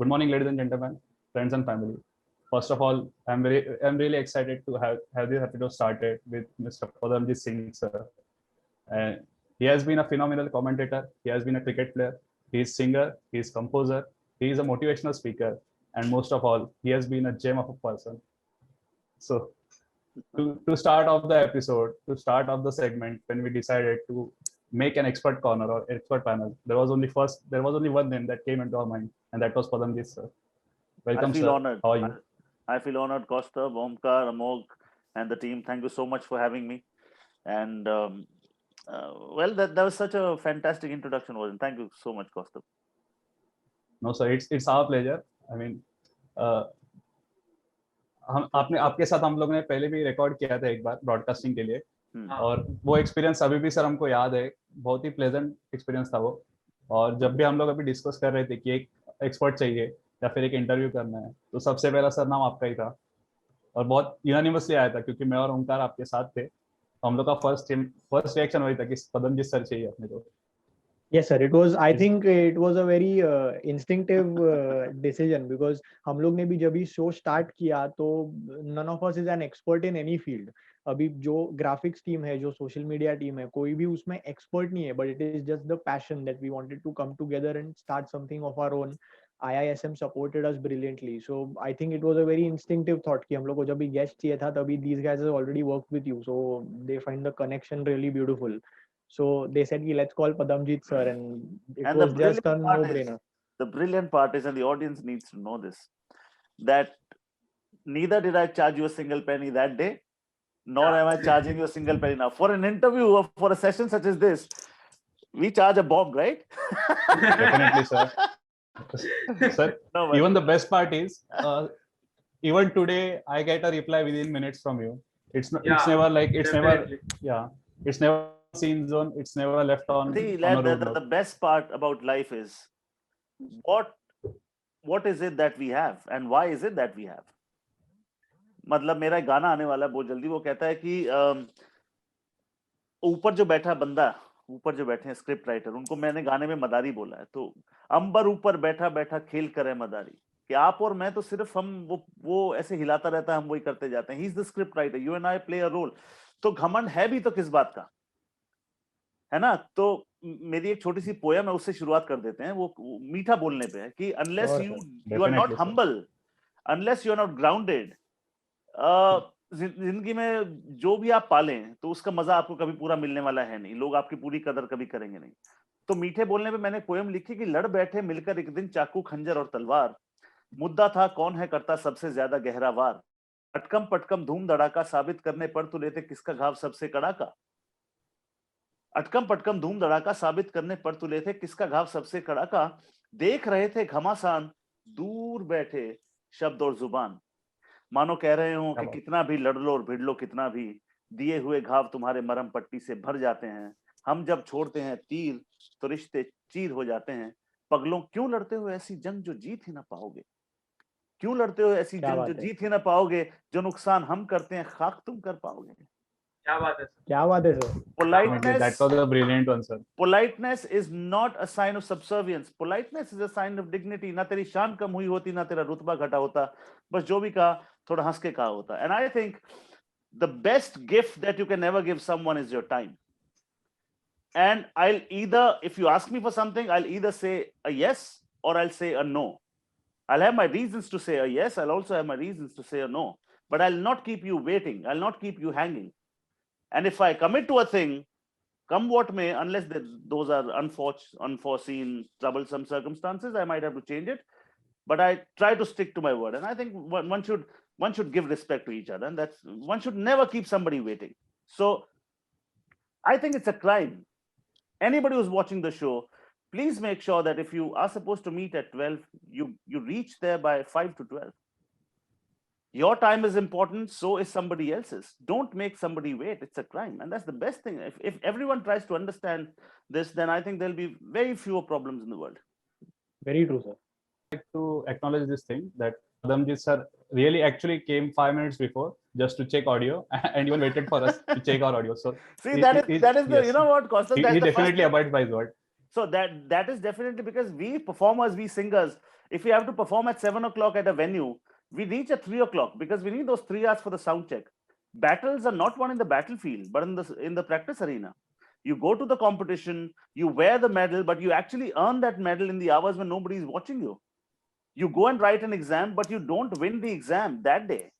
Good morning, ladies and gentlemen, friends and family. First of all, I'm really excited to have this episode started with Mr. Padamjit Singh, sir. And he has been a phenomenal commentator. He has been a cricket player. He is singer. He is composer. He is a motivational speaker, and most of all, he has been a gem of a person. So, to start off the episode, to start off the segment, when we decided to make an expert corner or expert panel, there was only one name that came into our mind, and that was Padamjit, sir. Welcome, I feel sir. honored. How are you? I feel honored, Costa, Omkar, Amog, and the team. Thank you so much for having me. And well, that was such a fantastic introduction, wasn't it? Thank you so much, Costa. No, sir, it's our pleasure. I mean, आपके साथ हम लोग ने पहले भी record किया था एक बार ब्रॉडकास्टिंग के लिए, और वो एक्सपीरियंस अभी भी सर हमको याद है. बहुत ही प्लेजेंट एक्सपीरियंस था वो. और जब भी हम लोग अभी डिस्कस कर रहे थे कि एक एक्सपर्ट चाहिए या फिर एक इंटरव्यू करना है, तो सबसे पहला सर नाम आपका ही था, और बहुत यूनानिमसली आया था क्योंकि मैं और ओंकार आपके साथ थे. तो हम लोग का फर्स्ट रिएक्शन वही था कि पदमजीत सर चाहिए अपने को. Yes, sir. I think it was a very instinctive decision because हम लोग ने भी जब भी शो स्टार्ट किया तो none of us is an expert in any field. अभी जो ग्राफिक्स टीम है, जो सोशल मीडिया टीम है, कोई भी उसमें एक्सपर्ट नहीं है, but it is just the passion that we wanted to come together and start something of our own. IISM supported us brilliantly, so I think it was a very instinctive thought कि हम लोग को जब भी guest चाहिए था तभी these guys have already worked with you, so they find the connection really beautiful. So they said, let's call Padamjit sir, and it was just a no-brainer. The brilliant part is, and the audience needs to know this, that neither did I charge you a single penny that day, nor am I charging you a single penny now. For an interview or for a session such as this, we charge a bomb, right? Definitely, sir. Sir, no, even the best part is, even today I get a reply within minutes from you. It's never seen zone, it's never left on. The best part about life is what is it that we have and why is it that we have. मतलब मेरा गाना आने वाला है बहुत जल्दी. वो कहता है कि ऊपर जो बैठा बंदा, ऊपर जो बैठे हैं स्क्रिप्ट राइटर, उनको मैंने गाने में मदारी बोला है. तो अंबर ऊपर बैठा बैठा खेल करे मदारी, कि आप और मैं तो सिर्फ हम वो ऐसे हिलाता रहता है, हम वही करते जाते हैं. He is the script writer, you and I play a role. तो घमंड है भी तो किस बात का, है ना. तो मेरी एक छोटी सी पोयम है, उससे शुरुआत कर देते हैं. वो मीठा बोलने पे है कि unless you are not humble, unless you are not grounded, जिंदगी में जो भी आप पालें तो उसका मजा आपको कभी पूरा मिलने वाला है नहीं. लोग आपकी पूरी कदर कभी करेंगे नहीं. तो मीठे बोलने पे मैंने पोयम लिखी कि लड़ बैठे मिलकर एक दिन चाकू खंजर और तलवार, मुद्दा था कौन है करता सबसे ज्यादा गहरा वार, अटकम पटकम धूम धड़ाका साबित करने पर तो लेते किसका घाव सबसे कड़ाका. अटकम पटकम धूम धड़ाका साबित करने पर तुले थे किसका घाव सबसे कड़ाका, देख रहे थे घमासान दूर बैठे शब्द और जुबान, मानो कह रहे हो कि कितना भी लड़ लो और भिड़ लो कितना भी, दिए हुए घाव तुम्हारे मरहम पट्टी से भर जाते हैं, हम जब छोड़ते हैं तीर तो रिश्ते चीर हो जाते हैं. पगलों क्यों लड़ते हो ऐसी जंग जो जीत ही ना पाओगे, क्यों लड़ते हो ऐसी जंग जो जीत ही ना पाओगे, जो नुकसान हम करते हैं खाक तुम कर पाओगे. क्या बात है sir. Politeness, that was a brilliant one, sir. Politeness is not a sign of subservience. Politeness is a sign of dignity. ना तेरी शान कम हुई होती, ना तेरा रुतबा घटा होता, बस जो भी कहा थोड़ा हंस के कहा होता. And I think the best gift that you can ever give someone is your time. And I'll either, if you ask me for something, I'll either say a yes or I'll say a no. I'll have my reasons to say a yes. I'll also have my reasons to say a no. But I'll not keep you waiting. I'll not keep you hanging. And if I commit to a thing, come what may, unless those are unforeseen, troublesome circumstances, I might have to change it. But I try to stick to my word. And I think one should give respect to each other. And that's, one should never keep somebody waiting. So I think it's a crime. Anybody who's watching the show, please make sure that if you are supposed to meet at 12, you reach there by 5 to 12. Your time is important, so is somebody else's. Don't make somebody wait. It's a crime. And that's the best thing. If everyone tries to understand this, then I think there'll be very few problems in the world. Very true, sir. I'd like to acknowledge this thing that Padamjit sir really actually came 5 minutes before just to check audio and even waited for us to check our audio. So see, that is the, yes, you know what, Costa? He definitely abides by his word. So that is definitely because we performers, we singers, If we have to perform at 7 o'clock at a venue, we reach at 3 o'clock because we need those 3 hours for the sound check. Battles are not won in the battlefield, but in the practice arena. You go to the competition, you wear the medal, but you actually earn that medal in the hours when nobody is watching you. You go and write an exam, but you don't win the exam that day.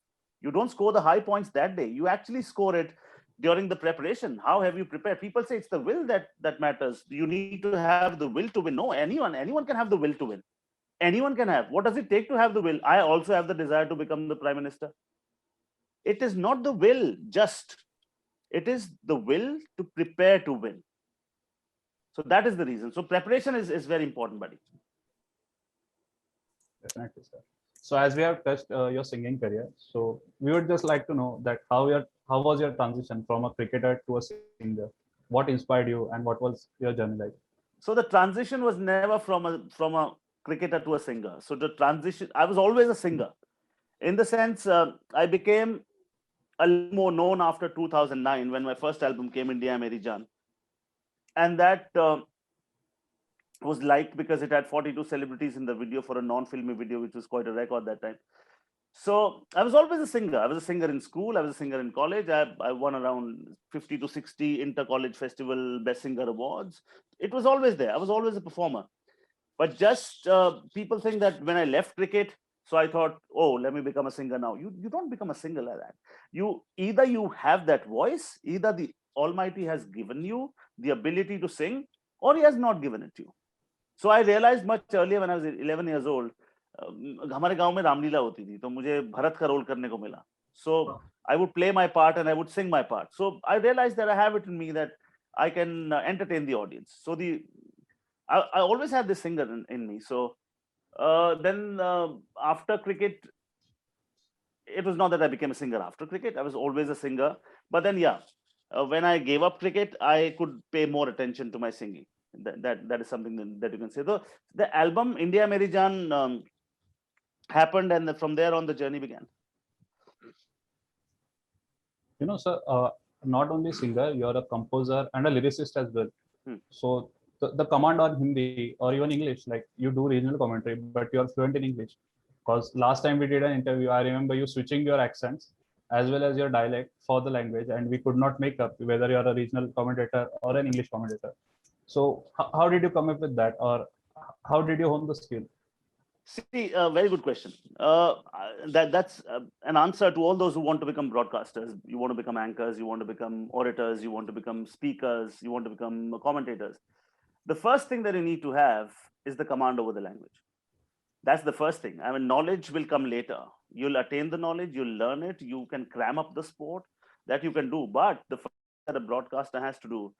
You don't score the high points that day. You actually score it during the preparation. How have you prepared? People say it's the will that matters. You need to have the will to win. No, anyone can have the will to win. Anyone can have. What does it take to have the will? I also have the desire to become the prime minister. It is not the will just. It is the will to prepare to win. So that is the reason. So preparation is very important, buddy. Definitely, sir. So as we have touched your singing career, so we would just like to know that how was your transition from a cricketer to a singer? What inspired you, and what was your journey like? So the transition was never from a cricketer to a singer. So the transition, I was always a singer, in the sense I became a little more known after 2009 when my first album came, India Meri Jaan, and that was liked because it had 42 celebrities in the video for a non-filmy video, which was quite a record that time. So I was always a singer. I was a singer in school. I was a singer in college. I won around 50 to 60 inter-college festival best singer awards. It was always there. I was always a performer. But just people think that when I left cricket, so I thought, oh, let me become a singer now. You don't become a singer like that. Either you have that voice, either the Almighty has given you the ability to sing, or He has not given it to you. So I realized much earlier when I was 11 years old, हमारे गांव में रामलीला होती थी, तो मुझे भरत का role करने को मिला. So I would play my part and I would sing my part. So I realized that I have it in me that I can entertain the audience. So I always had this singer in me. So then after cricket, it was not that I became a singer after cricket. I was always a singer. But then, when I gave up cricket, I could pay more attention to my singing. That is something that you can say. The album India Meri Jaan happened, and from there on the journey began. You know, sir, not only singer, you're a composer and a lyricist as well. So the command on Hindi or even English, like you do regional commentary, but you're fluent in English. Because last time we did an interview, I remember you switching your accents as well as your dialect for the language, and we could not make up whether you're a regional commentator or an English commentator. So how did you come up with that, or how did you hone the skill? See, very good question. That's an answer to all those who want to become broadcasters. You want to become anchors, you want to become orators, you want to become speakers, you want to become commentators. The first thing that you need to have is the command over the language. That's the first thing. I mean, knowledge will come later. You'll attain the knowledge, you'll learn it, you can cram up the sport, that you can do. But the first thing that a broadcaster has to do,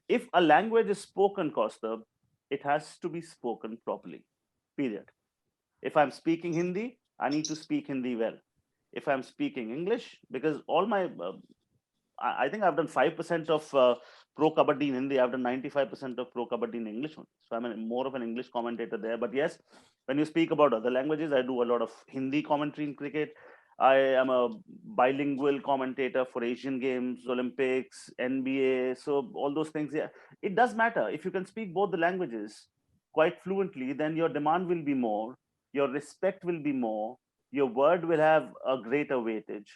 if a language is spoken, Kaustubh, it has to be spoken properly, period. If I'm speaking Hindi, I need to speak Hindi well. If I'm speaking English, because all my, I think I've done 5% of Pro Kabaddi in Hindi, I've done 95% of Pro Kabaddi in English. So I'm more of an English commentator there. But yes, when you speak about other languages, I do a lot of Hindi commentary in cricket. I am a bilingual commentator for Asian Games, Olympics, NBA. So all those things, yeah, it does matter. If you can speak both the languages quite fluently, then your demand will be more, your respect will be more, your word will have a greater weightage.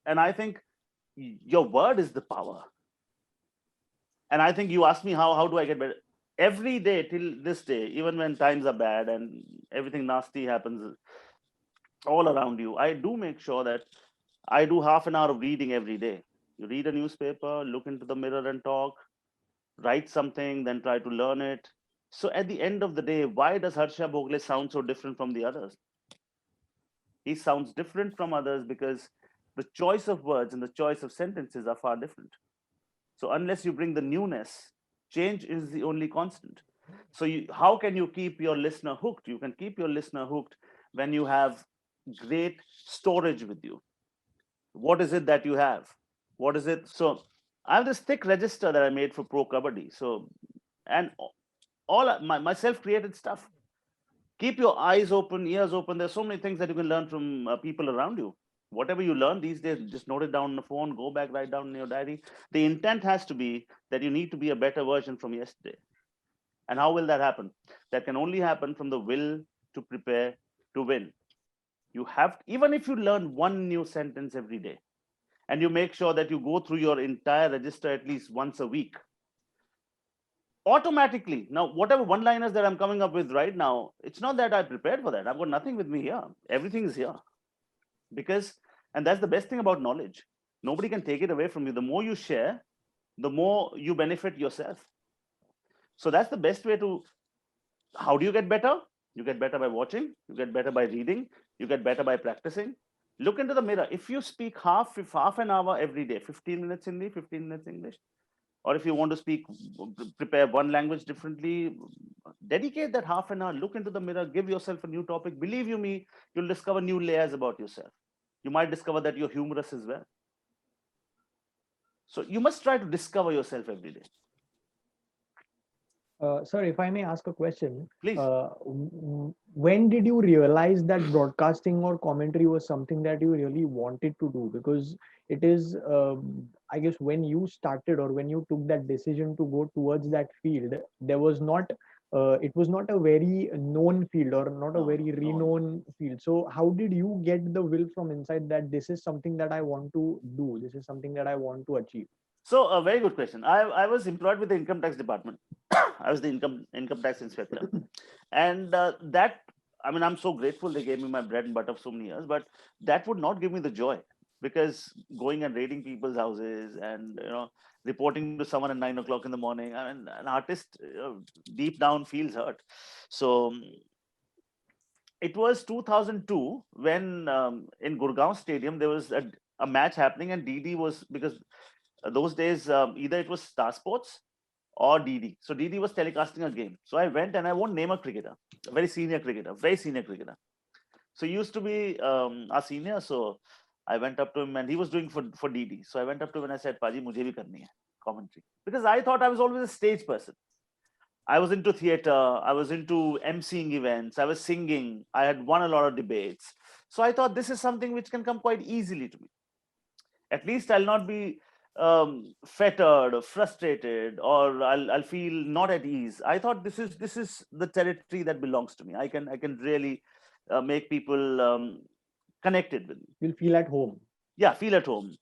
And I think your word is the power. And I think you asked me how do I get better? Every day till this day, even when times are bad and everything nasty happens all around you, I do make sure that I do half an hour of reading every day. You read a newspaper, look into the mirror and talk, write something, then try to learn it. So at the end of the day, why does Harsha Bhogle sound so different from the others? He sounds different from others because the choice of words and the choice of sentences are far different. So unless you bring the newness, change is the only constant. So how can you keep your listener hooked? You can keep your listener hooked when you have great storage with you. What is it that you have? What is it? So I have this thick register that I made for Pro Kabaddi. So, and all my self-created stuff. Keep your eyes open, ears open. There's so many things that you can learn from people around you. Whatever you learn these days, just note it down on the phone, go back, write down in your diary. The intent has to be that you need to be a better version from yesterday. And how will that happen? That can only happen from the will to prepare to win. You have, even if you learn one new sentence every day, and you make sure that you go through your entire register at least once a week, automatically, now whatever one-liners that I'm coming up with right now, it's not that I prepared for that. I've got nothing with me here. Everything is here. Because, and that's the best thing about knowledge. Nobody can take it away from you. The more you share, the more you benefit yourself. So that's the best way to, how do you get better? You get better by watching, you get better by reading, you get better by practicing. Look into the mirror. If you speak half an hour every day, 15 minutes Hindi, 15 minutes English, or if you want to speak, prepare one language differently, dedicate that half an hour, look into the mirror, give yourself a new topic. Believe you me, you'll discover new layers about yourself. You might discover that you're humorous as well. So you must try to discover yourself every day. Sir, if I may ask a question, Please. When did you realize that broadcasting or commentary was something that you really wanted to do? Because it is, I guess, when you started or when you took that decision to go towards that field, there was not, it was not a very known field or not a very renowned field. So how did you get the will from inside that this is something that I want to do? This is something that I want to achieve? So a very good question. I was employed with the income tax department. I was the income tax inspector, and that, I mean, I'm so grateful they gave me my bread and butter for so many years. But that would not give me the joy, because going and raiding people's houses and reporting to someone at 9 o'clock in the morning, I mean, an artist deep down feels hurt. So it was 2002 when in Gurgaon Stadium there was a match happening, and DD was, because those days either it was Star Sports or DD. So DD was telecasting a game. So I went, and I won't name a cricketer, a very senior cricketer. So he used to be our senior. So I went up to him, and he was doing for DD. So I went up to him and I said, Paji, mujhe bhi karni hai commentary. Because I thought I was always a stage person. I was into theater. I was into emceeing events. I was singing. I had won a lot of debates. So I thought this is something which can come quite easily to me. At least I'll not be fettered or frustrated, or I'll feel not at ease. I thought this is the territory that belongs to me. I can really make people connected with me. You'll feel at home. Yeah, feel at home.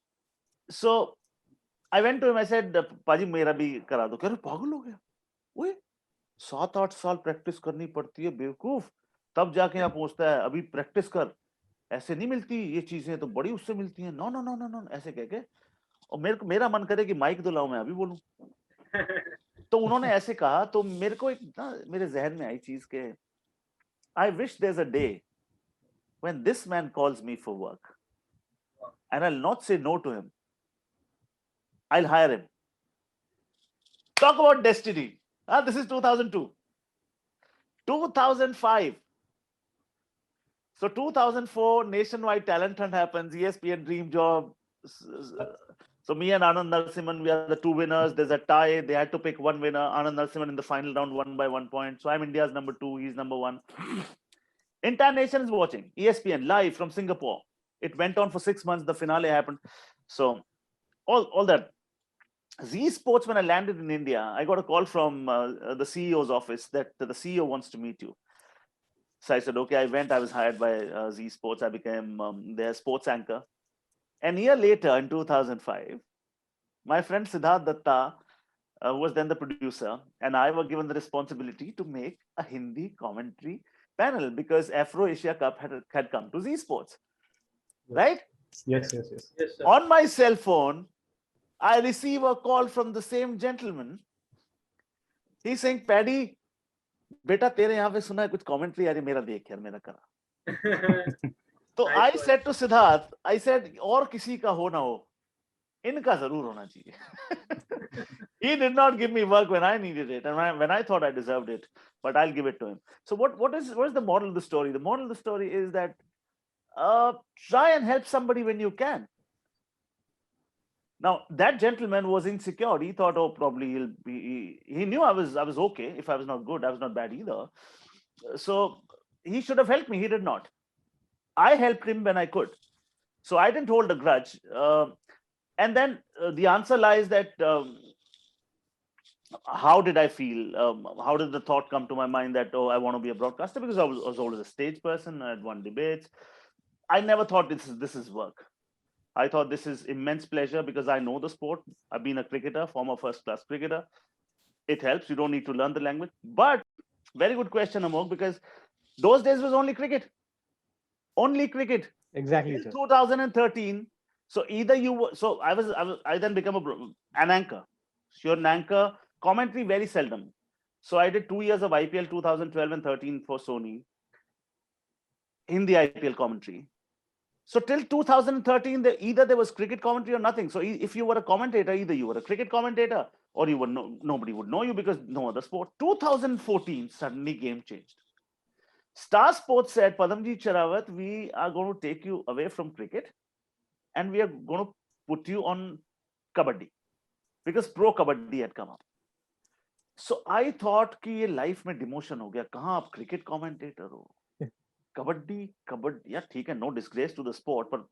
So I went to him. I said, Paji, mera bhi kara do. Keh rahe pagal ho gaya. Oye, 7-8 साल practice करनी पड़ती है बेवकूफ, तब जाके यहाँ पहुंचता है. अभी प्रैक्टिस कर, ऐसे नहीं मिलती ये चीजें, तो बड़ी उससे मिलती हैं. No no no no no, ऐसे कह के, और मेरा मन करे कि माइक तो लाओ, मैं अभी बोलूं. तो उन्होंने ऐसे कहा, तो मेरे को एक ना मेरे जहन में आई चीज के, I wish there's a day when this man calls me for work and I'll not say no to him. I'll hire him. Talk about destiny. This is 2002. 2005. So 2004, nationwide talent hunt happens. ESPN Dream Job. So me and Anand Narasimhan, we are the two winners. There's a tie. They had to pick one winner. Anand Narasimhan in the final round won by 1 point. So I'm India's number 2. He's number 1. Entire nation is watching. ESPN live from Singapore. It went on for 6 months. The finale happened. So all that. Z Sports, when I landed in India, I got a call from the CEO's office that the CEO wants to meet you. So I said, okay, I went. I was hired by Z Sports. I became their sports anchor. And a year later, in 2005, my friend Siddharth Datta, who was then the producer, and I were given the responsibility to make a Hindi commentary panel, because Afro Asia Cup had come to Z Sports. Right? Yes. On my cell phone, I receive a call from the same gentleman. He's saying, Paddy, beta tere yahan pe suna hai kuch commentary, yaar mera dekh yaar, mera kara. So I said to Siddharth, I said, और किसी का हो ना हो, इनका जरूर होना चाहिए. He did not give me work when I needed it, and when I thought I deserved it, but I'll give it to him. So what is the moral of the story? The moral of the story is that try and help somebody when you can. Now that gentleman was insecure. He thought, oh, probably he'll be. He knew I was okay. If I was not good, I was not bad either. So he should have helped me. He did not. I helped him when I could. So I didn't hold a grudge. And then the answer lies that how did I feel? How did the thought come to my mind that, oh, I want to be a broadcaster? Because I was always a stage person. I had won debates. I never thought this is work. I thought this is immense pleasure because I know the sport. I've been a cricketer, former first class cricketer. It helps. You don't need to learn the language. But very good question, Amok, because those days was only cricket. Only cricket. Exactly, In sir. 2013. So either you were, so I then become an anchor. So you're an anchor, commentary very seldom. So I did 2 years of IPL 2012 and 13 for Sony, Hindi IPL commentary. So till 2013, either there was cricket commentary or nothing. So if you were a commentator, either you were a cricket commentator or you were nobody would know you because no other sport. 2014, suddenly game changed. Star Sports said, Padamji Charawat, we are going to take you away from cricket and we are going to put you on kabaddi because pro kabaddi had come up. So I thought कि ये life में demotion हो गया. कहाँ आप cricket commentator हो? कबड्डी यार ठीक है, no disgrace to the sport, पर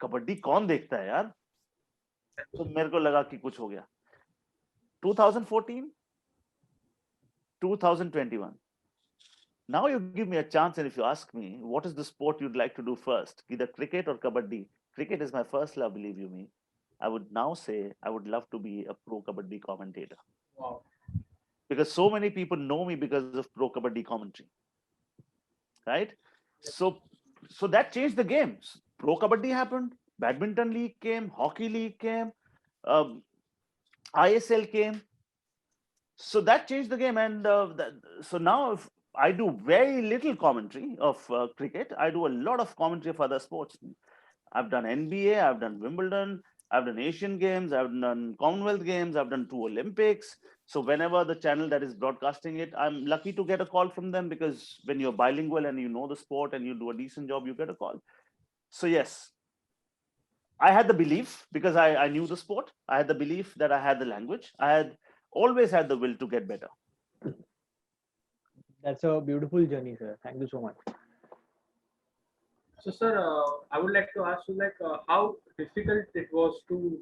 कबड्डी कौन देखता है यार? तो मेरे को लगा कि कुछ हो गया. 2014, 2021. Now you give me a chance, and if you ask me, what is the sport you'd like to do first, either cricket or kabaddi? Cricket is my first love, believe you me. I would now say I would love to be a pro kabaddi commentator. Wow. Because so many people know me because of pro kabaddi commentary, right? So that changed the game. Pro kabaddi happened, badminton league came, hockey league came, um, ISL came. So that changed the game, and so now if I do very little commentary of cricket, I do a lot of commentary of other sports. I've done NBA, I've done Wimbledon, I've done Asian Games, I've done Commonwealth Games, I've done 2 Olympics. So whenever the channel that is broadcasting it, I'm lucky to get a call from them because when you're bilingual and you know the sport and you do a decent job, you get a call. So yes, I had the belief because I knew the sport. I had the belief that I had the language. I had always had the will to get better. That's a beautiful journey, sir. Thank you so much. So, sir, I would like to ask you, like, how difficult it was to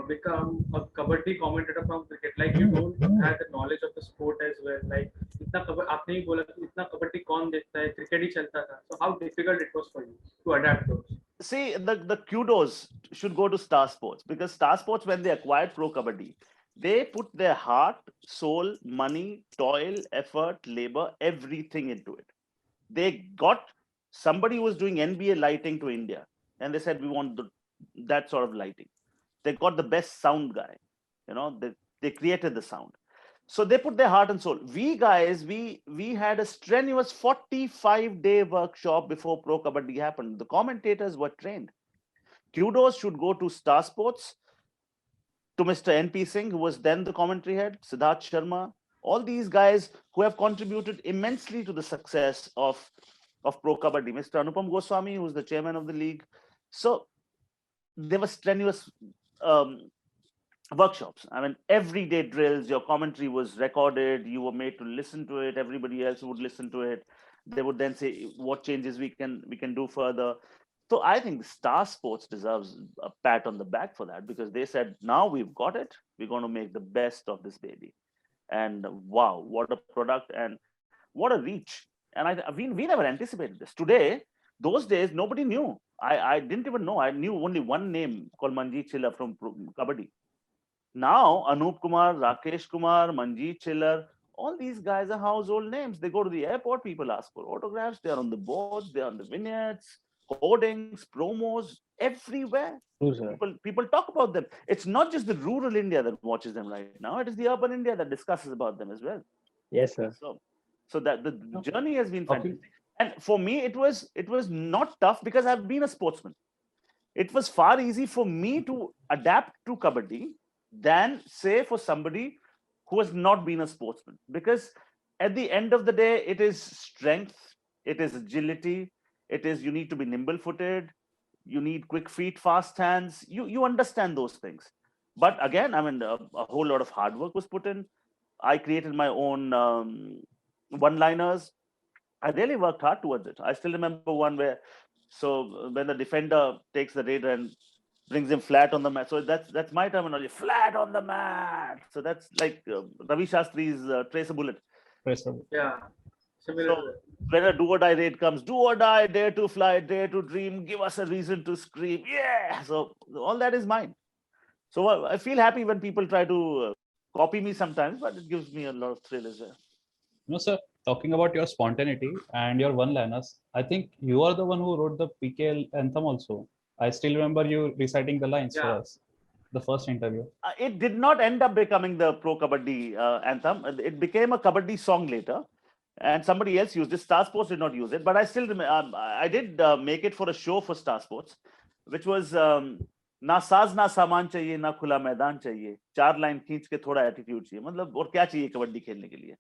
become a kabaddi commentator from cricket. Like, you don't have the knowledge of the sport as well. Like, इतना आपने ही बोला कि इतना कबड्डी कौन देखता है, cricket ही चलता था. So, how difficult it was for you to adapt those? See, the kudos should go to Star Sports because Star Sports, when they acquired Pro Kabaddi, they put their heart, soul, money, toil, effort, labor, everything into it. They got somebody who was doing NBA lighting to India, and they said, we want that sort of lighting. They got the best sound guy. They created the sound. So they put their heart and soul. We guys, we had a strenuous 45-day workshop before Pro Kabaddi happened. The commentators were trained. Kudos should go to Star Sports, to Mr. N.P. Singh, who was then the commentary head, Siddharth Sharma, all these guys who have contributed immensely to the success of Pro Kabaddi. Mr. Anupam Goswami, who was the chairman of the league. So there were strenuous workshops. I mean, everyday drills, your commentary was recorded, you were made to listen to it, everybody else would listen to it. They would then say what changes we can do further. So I think Star Sports deserves a pat on the back for that because they said, now we've got it, we're going to make the best of this baby. And wow, what a product and what a reach. And we never anticipated this. Today, those days, nobody knew. I didn't even know. I knew only one name called Manjeet Chillar from Kabaddi. Now, Anup Kumar, Rakesh Kumar, Manjeet Chillar, all these guys are household names. They go to the airport, people ask for autographs, they're on the boards, they're on the vignettes, hoardings, promos, everywhere. True, People talk about them. It's not just the rural India that watches them right now, it is the urban India that discusses about them as well. Yes, sir. So that the journey has been fantastic. And for me, it was not tough because I've been a sportsman. It was far easy for me to adapt to Kabaddi than say for somebody who has not been a sportsman, because at the end of the day, it is strength, it is agility, it is you need to be nimble footed, you need quick feet, fast hands, you understand those things. But again, I mean, a whole lot of hard work was put in. I created my own one-liners. I really worked hard towards it. I still remember one where, so when the defender takes the raider and brings him flat on the mat. So that's my terminology, flat on the mat. So that's like Ravi Shastri's Trace a Bullet. Yeah, similar So to that. when a do or die raid comes, do or die, dare to fly, dare to dream, give us a reason to scream. Yeah. So all that is mine. So I feel happy when people try to copy me sometimes, but it gives me a lot of thrill as well. No, sir, talking about your spontaneity and your one-liners, I think you are the one who wrote the PKL anthem also. I still remember you reciting the lines for Yeah. us, the first interview. It did not end up becoming the Pro Kabaddi anthem. It became a Kabaddi song later, and somebody else used it. Star Sports did not use it, but I still I did make it for a show for Star Sports, which was ना साज ना सामान चाहिए ना खुला मैदान चाहिए, 4 line खींच के थोड़ा एटीट्यूड चाहिए. मतलब और क्या चाहिए कबड्डी खेलने के लिए?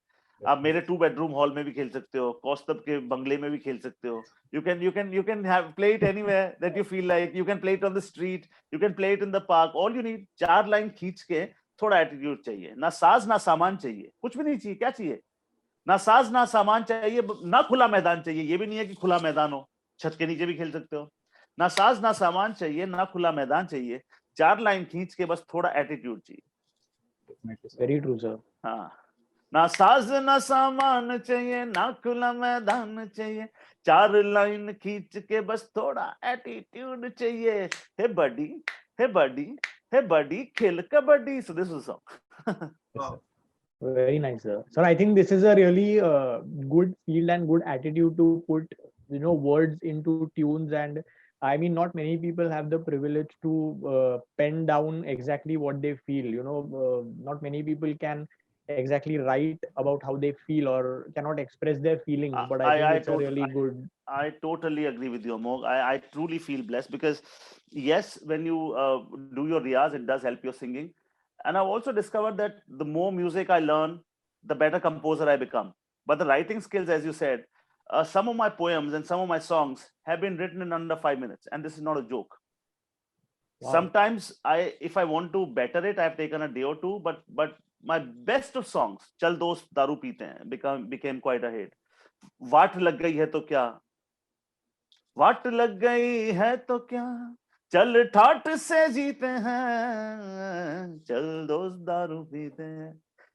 आप मेरे 2 बेडरूम हॉल में भी खेल सकते हो, कौस्तभ के बंगले में भी खेल सकते हो. You can have play it anywhere that you feel like. You can play it on the street, you can play it in the park. All you need 4 line खींच के थोड़ा एटीट्यूड चाहिए. ना साज ना सामान चाहिए, कुछ भी नहीं चाहिए. क्या चाहिए? ना साज ना सामान चाहिए, ना खुला मैदान चाहिए. ये भी नहीं है कि खुला मैदान हो, छत के नीचे भी खेल सकते हो. ना साज ना सामान चाहिए, ना खुला मैदान चाहिए, 4 लाइन खींच के बस थोड़ा एटीट्यूड चाहिए. Very true, sir. हाँ, ना साज ना सामान चाहिए, ना खुला मैदान चाहिए, 4 लाइन खींच के बस थोड़ा एटीट्यूड चाहिए. हे बडी, हे बडी, हे बडी, खेल kabaddi. So this is a song. Wow. Very nice, sir. Sir, I think this is a really good field and good attitude to put, words into tunes. And I mean, not many people have the privilege to pen down exactly what they feel. Not many people can exactly write about how they feel or cannot express their feelings. But I think it's a really good. I totally agree with you, Amog. I truly feel blessed because, yes, when you do your riyaz, it does help your singing. And I've also discovered that the more music I learn, the better composer I become. But the writing skills, as you said, some of my poems and some of my songs have been written in under 5 minutes. And this is not a joke. Wow. Sometimes if I want to better it, I've taken a day or two, but my best of songs, Chal Dost Daru Peete Hain, became quite a hit. Vaat lag gayi hai to kya? Vaat lag gayi hai to kya? चल ठाट से जीते हैं, चल दोस्त दारू पीते हैं.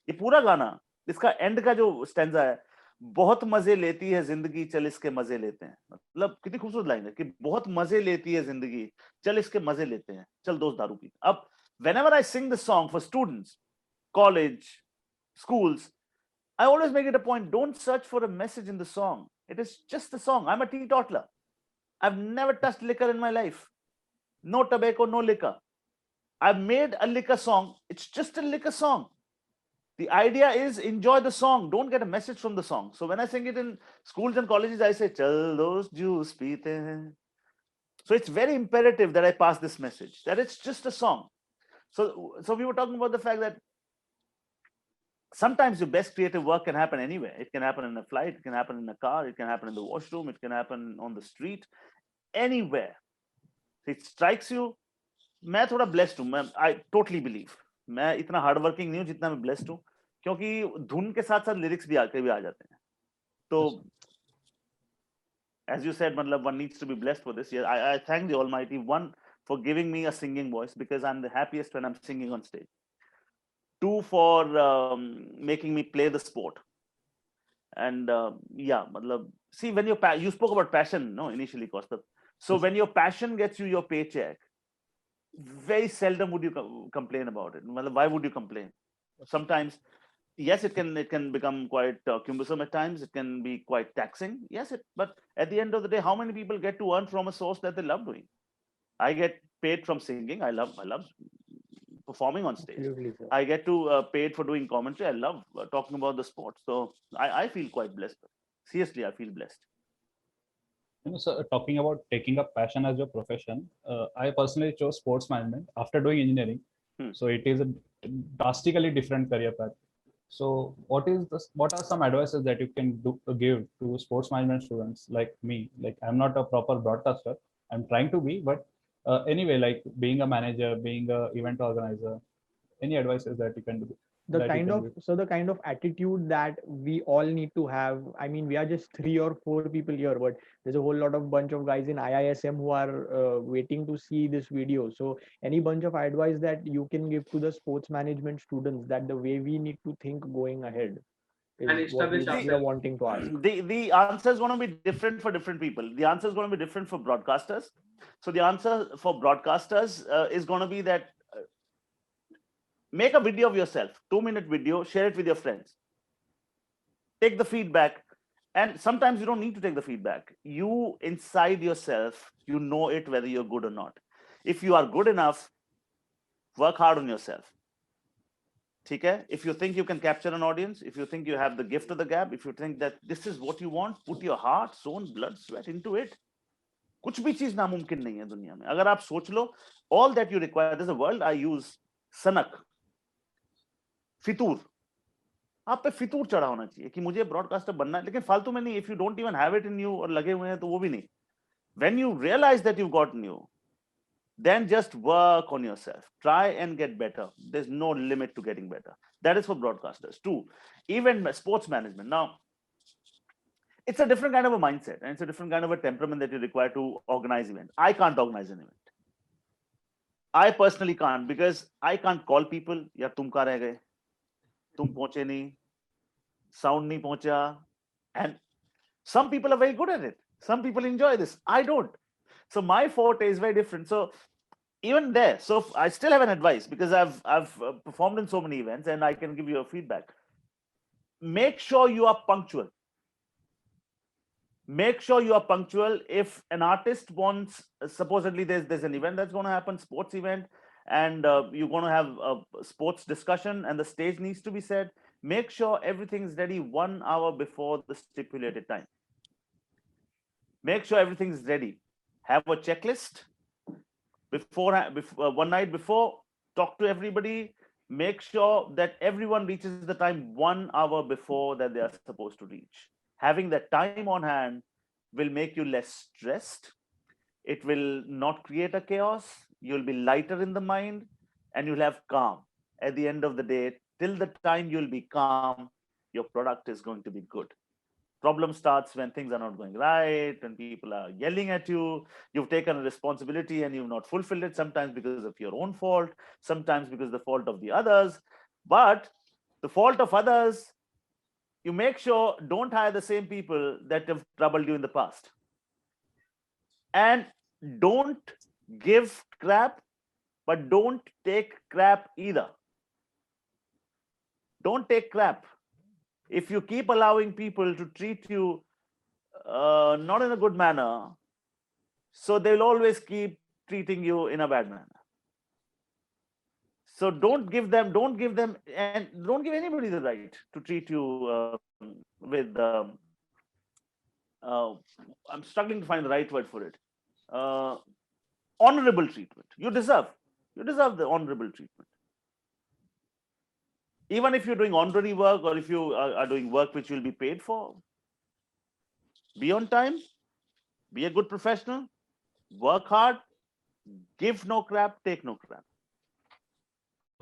ये पूरा गाना, इसका एंड का जो स्टैंजा है, बहुत मजे लेती है जिंदगी, चल इसके मजे लेते हैं. मतलब कितनी खूबसूरत लाइन है कि बहुत मजे लेती है जिंदगी, चल इसके मजे लेते हैं, चल दोस्त दारू पीते. अब whenever I sing this song for students, college, schools, I always make it a point, don't search for a message in the song. It is just a song. I'm a teetotaler. I've never touched liquor in my life. No tobacco, no liquor. I've made a liquor song. It's just a liquor song. The idea is enjoy the song. Don't get a message from the song. So when I sing it in schools and colleges, I say, Chal dost juice peete hain. So it's very imperative that I pass this message, that it's just a song. So we were talking about the fact that sometimes your best creative work can happen anywhere. It can happen in a flight, it can happen in a car, it can happen in the washroom, it can happen on the street, anywhere. It strikes you. मैं थोड़ा blessed हूँ. I totally believe. मैं इतना hard working नहीं हूँ जितना मैं blessed हूँ, क्योंकि धुन के साथ साथ lyrics भी आके भी आ जाते हैं. तो as you said, मतलब one needs to be blessed for this. Yeah, I thank the Almighty, one, for giving me a singing voice, because I'm the happiest when I'm singing on stage. 2, for making me play the sport. And yeah, मतलब, see, when you spoke about passion, no, initially, Kaustubh. So when your passion gets you your paycheck, very seldom would you complain about it. Why would you complain? Sometimes, yes, it can become quite cumbersome at times. It can be quite taxing. Yes, but at the end of the day, how many people get to earn from a source that they love doing? I get paid from singing. I love performing on stage. Absolutely, I get to paid for doing commentary. I love talking about the sport. So I feel quite blessed. Seriously, I feel blessed. So talking about taking up passion as your profession, I personally chose sports management after doing engineering. So it is a drastically different career path. So what are some advices that you can give to sports management students like me? Like, I'm not a proper broadcaster. I'm trying to be, but anyway, like being a manager, being a event organizer, any advices that you can the that he kind can of give. so the kind of attitude that we all need to have. I mean, we are just 3 or 4 people here, but there's a whole lot of bunch of guys in IISM who are waiting to see this video. So any bunch of advice that you can give to the sports management students, that the way we need to think going ahead, And is what establish we are ourselves. wanting to ask. The answer is going to be different for different people. The answer is going to be different for broadcasters. So the answer for broadcasters is going to be that make a video of yourself, 2-minute video, share it with your friends. Take the feedback. And sometimes you don't need to take the feedback. You inside yourself, you know it whether you're good or not. If you are good enough, work hard on yourself. Okay? If you think you can capture an audience, if you think you have the gift of the gab, if you think that this is what you want, put your heart, soul, blood, sweat into it. कुछ भी चीज नामुमकिन नहीं है दुनिया में. अगर आप सोच लो, all that you require, there's a word I use, सनक, फितूर. आप पे फितूर चढ़ा होना चाहिए कि मुझे ब्रॉडकास्टर बनना है, लेकिन फालतू में नहीं. If you don't even have it in you और लगे हुए हैं तो वो भी नहीं. When you realize that you've got new, then just work on yourself. Try and get better. There's no limit to getting better. That is for broadcasters. 2, event sports management. Now, it's a different kind of a mindset and it's a different kind of a temperament that you require to organize events. I can't organize an event. I personally can't, because I can't call people, यार तुम कहाँ रह गए, तुम पहुंचे नहीं, sound नहीं पहुंचा. And some people are very good at it. Some people enjoy this. I don't. So my forte is very different. So even there, so I still have an advice, because I've performed in so many events and I can give you a feedback. Make sure you are punctual. Make sure you are punctual. If an artist wants, supposedly there's an event that's going to happen, sports event, and you're going to have a sports discussion and the stage needs to be set, make sure everything's ready 1 hour before the stipulated time. Make sure everything's ready. Have a checklist before one night before. Talk to everybody. Make sure that everyone reaches the time 1 hour before that they are supposed to reach. Having that time on hand will make you less stressed. It will not create a chaos. You'll be lighter in the mind and you'll have calm. At the end of the day, till the time you'll be calm, your product is going to be good. Problem starts when things are not going right, when people are yelling at you. You've taken a responsibility and you've not fulfilled it, sometimes because of your own fault, sometimes because of the fault of the others. But the fault of others, you make sure don't hire the same people that have troubled you in the past. And don't give crap, but don't take crap either. Don't take crap. If you keep allowing people to treat you not in a good manner, so they'll always keep treating you in a bad manner. So don't give them, and don't give anybody the right to treat you with, I'm struggling to find the right word for it, honorable treatment. You deserve the honorable treatment. Even if you're doing honorary work, or if you are doing work which you'll be paid for, be on time, be a good professional, work hard, give no crap, take no crap.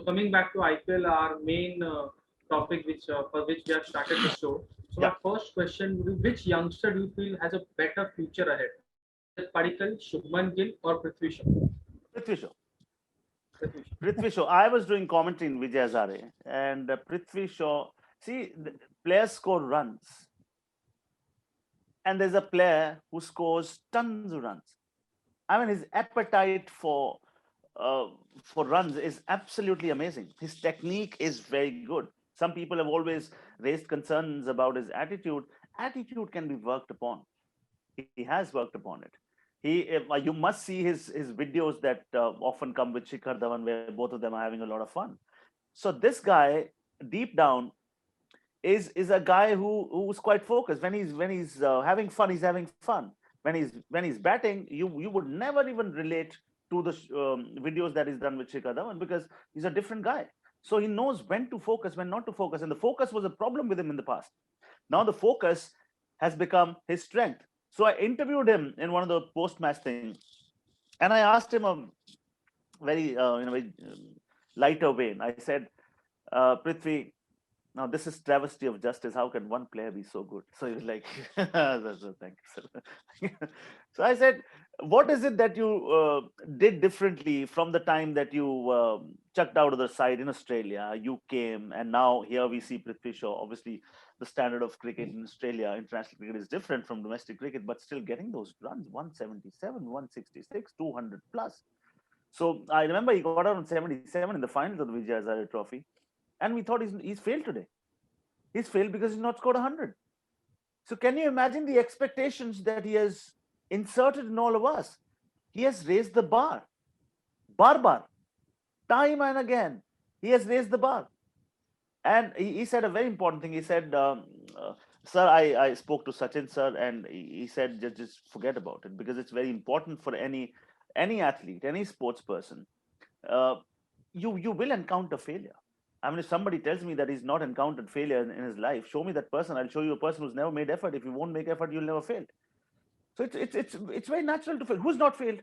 Coming back to IPL, our main topic, which for which we have started the show. So Yeah. my first question would be: which youngster do you feel has a better future ahead? Padikkal, Shubman Gill, or Prithvi Shaw? Prithvi Shaw. Prithvi Shaw. Prithvi Shaw. I was doing commentary in Vijay Hazare, and Prithvi Shaw. See, the players score runs, and there's a player who scores tons of runs. I mean, his appetite for runs is absolutely amazing. His technique is very good. Some people have always raised concerns about his attitude. Attitude can be worked upon. He has worked upon it. You must see his videos that often come with Shikhar Dhawan, where both of them are having a lot of fun. So this guy, deep down, is a guy who's quite focused. When he's having fun, he's having fun. When he's batting, you would never even relate to the videos that he's done with Shikhar Dhawan, because he's a different guy. So he knows when to focus, when not to focus. And the focus was a problem with him in the past. Now the focus has become his strength. So I interviewed him in one of the post-match things, and I asked him a very, very lighter way. I said, Prithvi, now this is travesty of justice. How can one player be so good? So he was like, so thank you, sir. So I said, what is it that you did differently from the time that you chucked out of the side in Australia? You came, and now here we see Prithvi Shaw. Obviously, the standard of cricket in Australia, international cricket, is different from domestic cricket, but still getting those runs, 177, 166, 200 plus. So I remember he got out on 77 in the finals of the Vijay Hazare Trophy, and we thought he's failed today. He's failed because he's not scored 100. So can you imagine the expectations that he has inserted in all of us? He has raised the bar. Bar. Time and again, he has raised the bar. And he said a very important thing. He said, sir, I spoke to Sachin, sir, and he said, just forget about it, because it's very important for any athlete, any sports person. You will encounter failure. I mean, if somebody tells me that he's not encountered failure in his life, show me that person. I'll show you a person who's never made effort. If you won't make effort, you'll never fail. So it's very natural to fail. Who's not failed?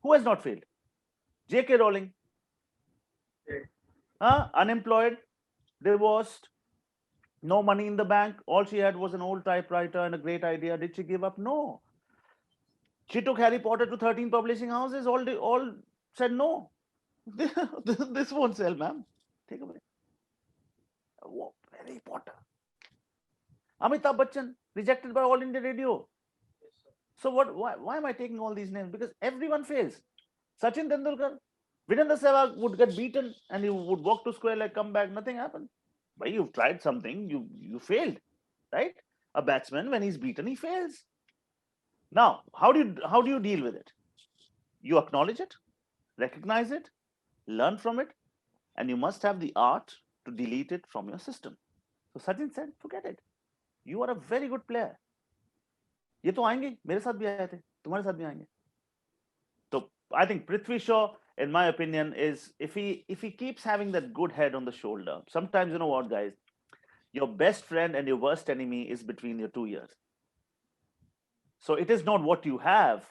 Who has not failed? J.K. Rowling. Unemployed, divorced, no money in the bank. All she had was an old typewriter and a great idea. Did she give up? No. She took Harry Potter to 13 publishing houses. All said no. This won't sell, ma'am. Take away. Harry Potter. Amitabh Bachchan, rejected by All India Radio. So why am I taking all these names? Because everyone fails. Sachin Tendulkar, Virendra Sehwag would get beaten and he would walk to square leg, come back, nothing happened. But you've tried something, you failed, right? A batsman, when he's beaten, he fails. Now, how do you deal with it? You acknowledge it, recognize it, learn from it, and you must have the art to delete it from your system. So Sachin said, forget it. You are a very good player. ये तो आएंगे, मेरे साथ भी आए थे, तुम्हारे साथ भी आएंगे. So I think Prithvi Shaw, in my opinion, is if he keeps having that good head on the shoulder. Sometimes, you know what, guys, your best friend and your worst enemy is between your 2 ears. So it is not what you have,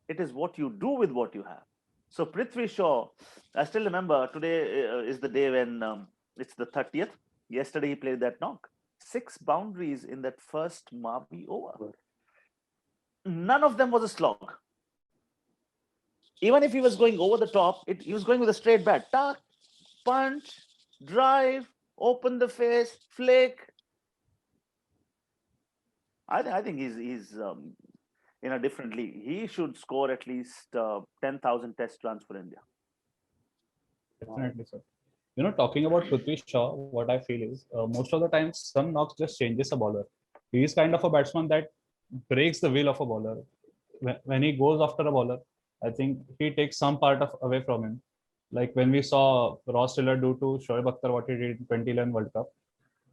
it is what you do with what you have. So Prithvi Shaw, I still remember today is the day when it's the 30th. Yesterday he played that knock. 6 boundaries in that first Mavi over. None of them was a slog. Even if he was going over the top, he was going with a straight bat. Tuck, punch, drive, open the face, flick. I think he's in a different league. He should score at least 10,000 test runs for India. Definitely, sir. You know, talking about Prithvi Shaw, what I feel is most of the time some knocks just changes a bowler. He is kind of a batsman that breaks the will of a bowler. When he goes after a bowler, I think he takes some part away from him. Like when we saw Ross Taylor do to Shoaib Akhtar what he did in 2011 World Cup,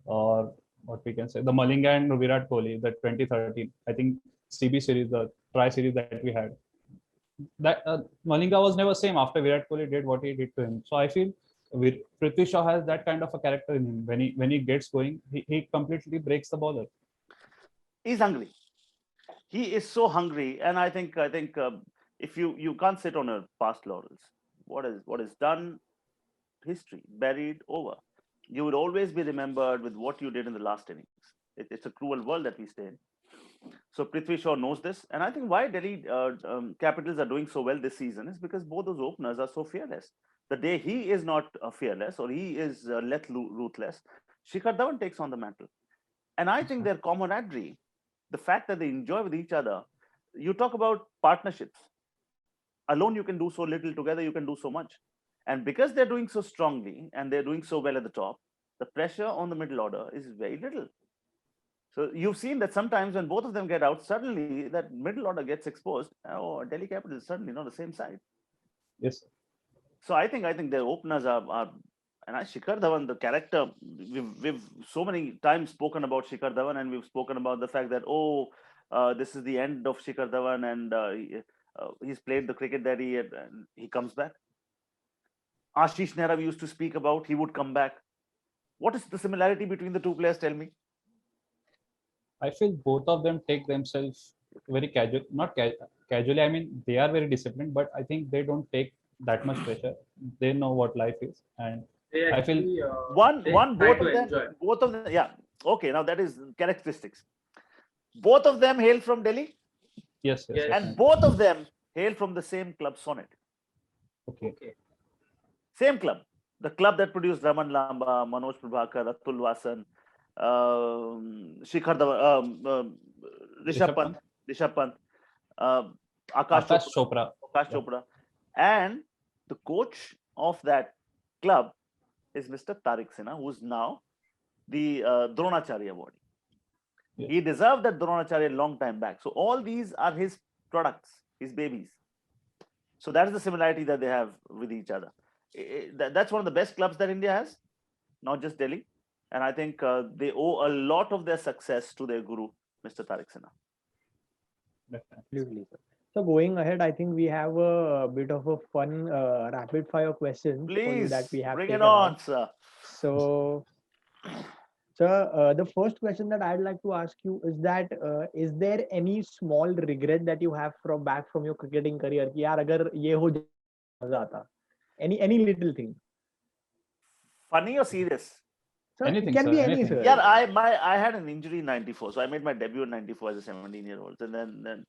or what we can say, the Malinga and Virat Kohli, the 2013, I think CB series, the try series that we had. That Malinga was never same after Virat Kohli did what he did to him. So I feel Prithvi Shaw has that kind of a character in him. When he gets going, he completely breaks the bowler. He's hungry. He is so hungry, and I think if you can't sit on a past laurels. What is done, history, buried, over. You would always be remembered with what you did in the last innings. It's a cruel world that we stay in. So Prithvi Shaw knows this, and I think why Delhi Capitals are doing so well this season is because both those openers are so fearless. The day he is not fearless or he is ruthless, Shikhar Dhawan takes on the mantle. And I think their camaraderie, the fact that they enjoy with each other, you talk about partnerships. Alone you can do so little, together you can do so much. And because they're doing so strongly and they're doing so well at the top, the pressure on the middle order is very little. So you've seen that sometimes when both of them get out, suddenly that middle order gets exposed. Oh, Delhi Capitals is suddenly not the same side. Yes. So I think their openers are and Shikhar Dhawan, the character, we've so many times spoken about Shikhar Dhawan, and we've spoken about the fact that this is the end of Shikhar Dhawan, and he's played the cricket that he comes back. Ashish Nehra we used to speak about, he would come back. What is the similarity between the two players? Tell me. I feel both of them take themselves very casually. I mean, they are very disciplined, but I think they don't take that much pressure. They know what life is, and They I feel- actually One, they one, try both to of them, enjoy. both of them. Yeah. Okay. Now that is characteristics. Both of them hail from Delhi, Yes, yes, Yes. and definitely. both of them hail from the same club, Sonnet. Okay. Okay. Same club. The club that produced Raman Lamba, Manoj Prabhakar, Atul Vasan, Shikhar Dhawan, Rishabh Pant, uh, Akash Akash Chopra, Chopra. Akash Yeah. Chopra, and the coach of that club is Mr. Tariq Sinha, who's now the Dronacharya award. Yeah. He deserved that Dronacharya a long time back. So all these are his products, his babies. So that is the similarity that they have with each other. That's one of the best clubs that India has, not just Delhi. And I think they owe a lot of their success to their guru, Mr. Tariq Sinha. Definitely. Absolutely, sir. So going ahead, I think we have a bit of a fun rapid fire questions for you Please that we have bring taken it on, out. sir. So, sir, the first question that I'd like to ask you is that is there any small regret that you have from back from your cricketing career? कि यार अगर ये हो जाता मजा आता. Any little thing. Funny or serious? Sir, Anything, it can sir, be any, anything. sir. Yeah, I had an injury in '94, so I made my debut in '94 as a 17-year-old, and then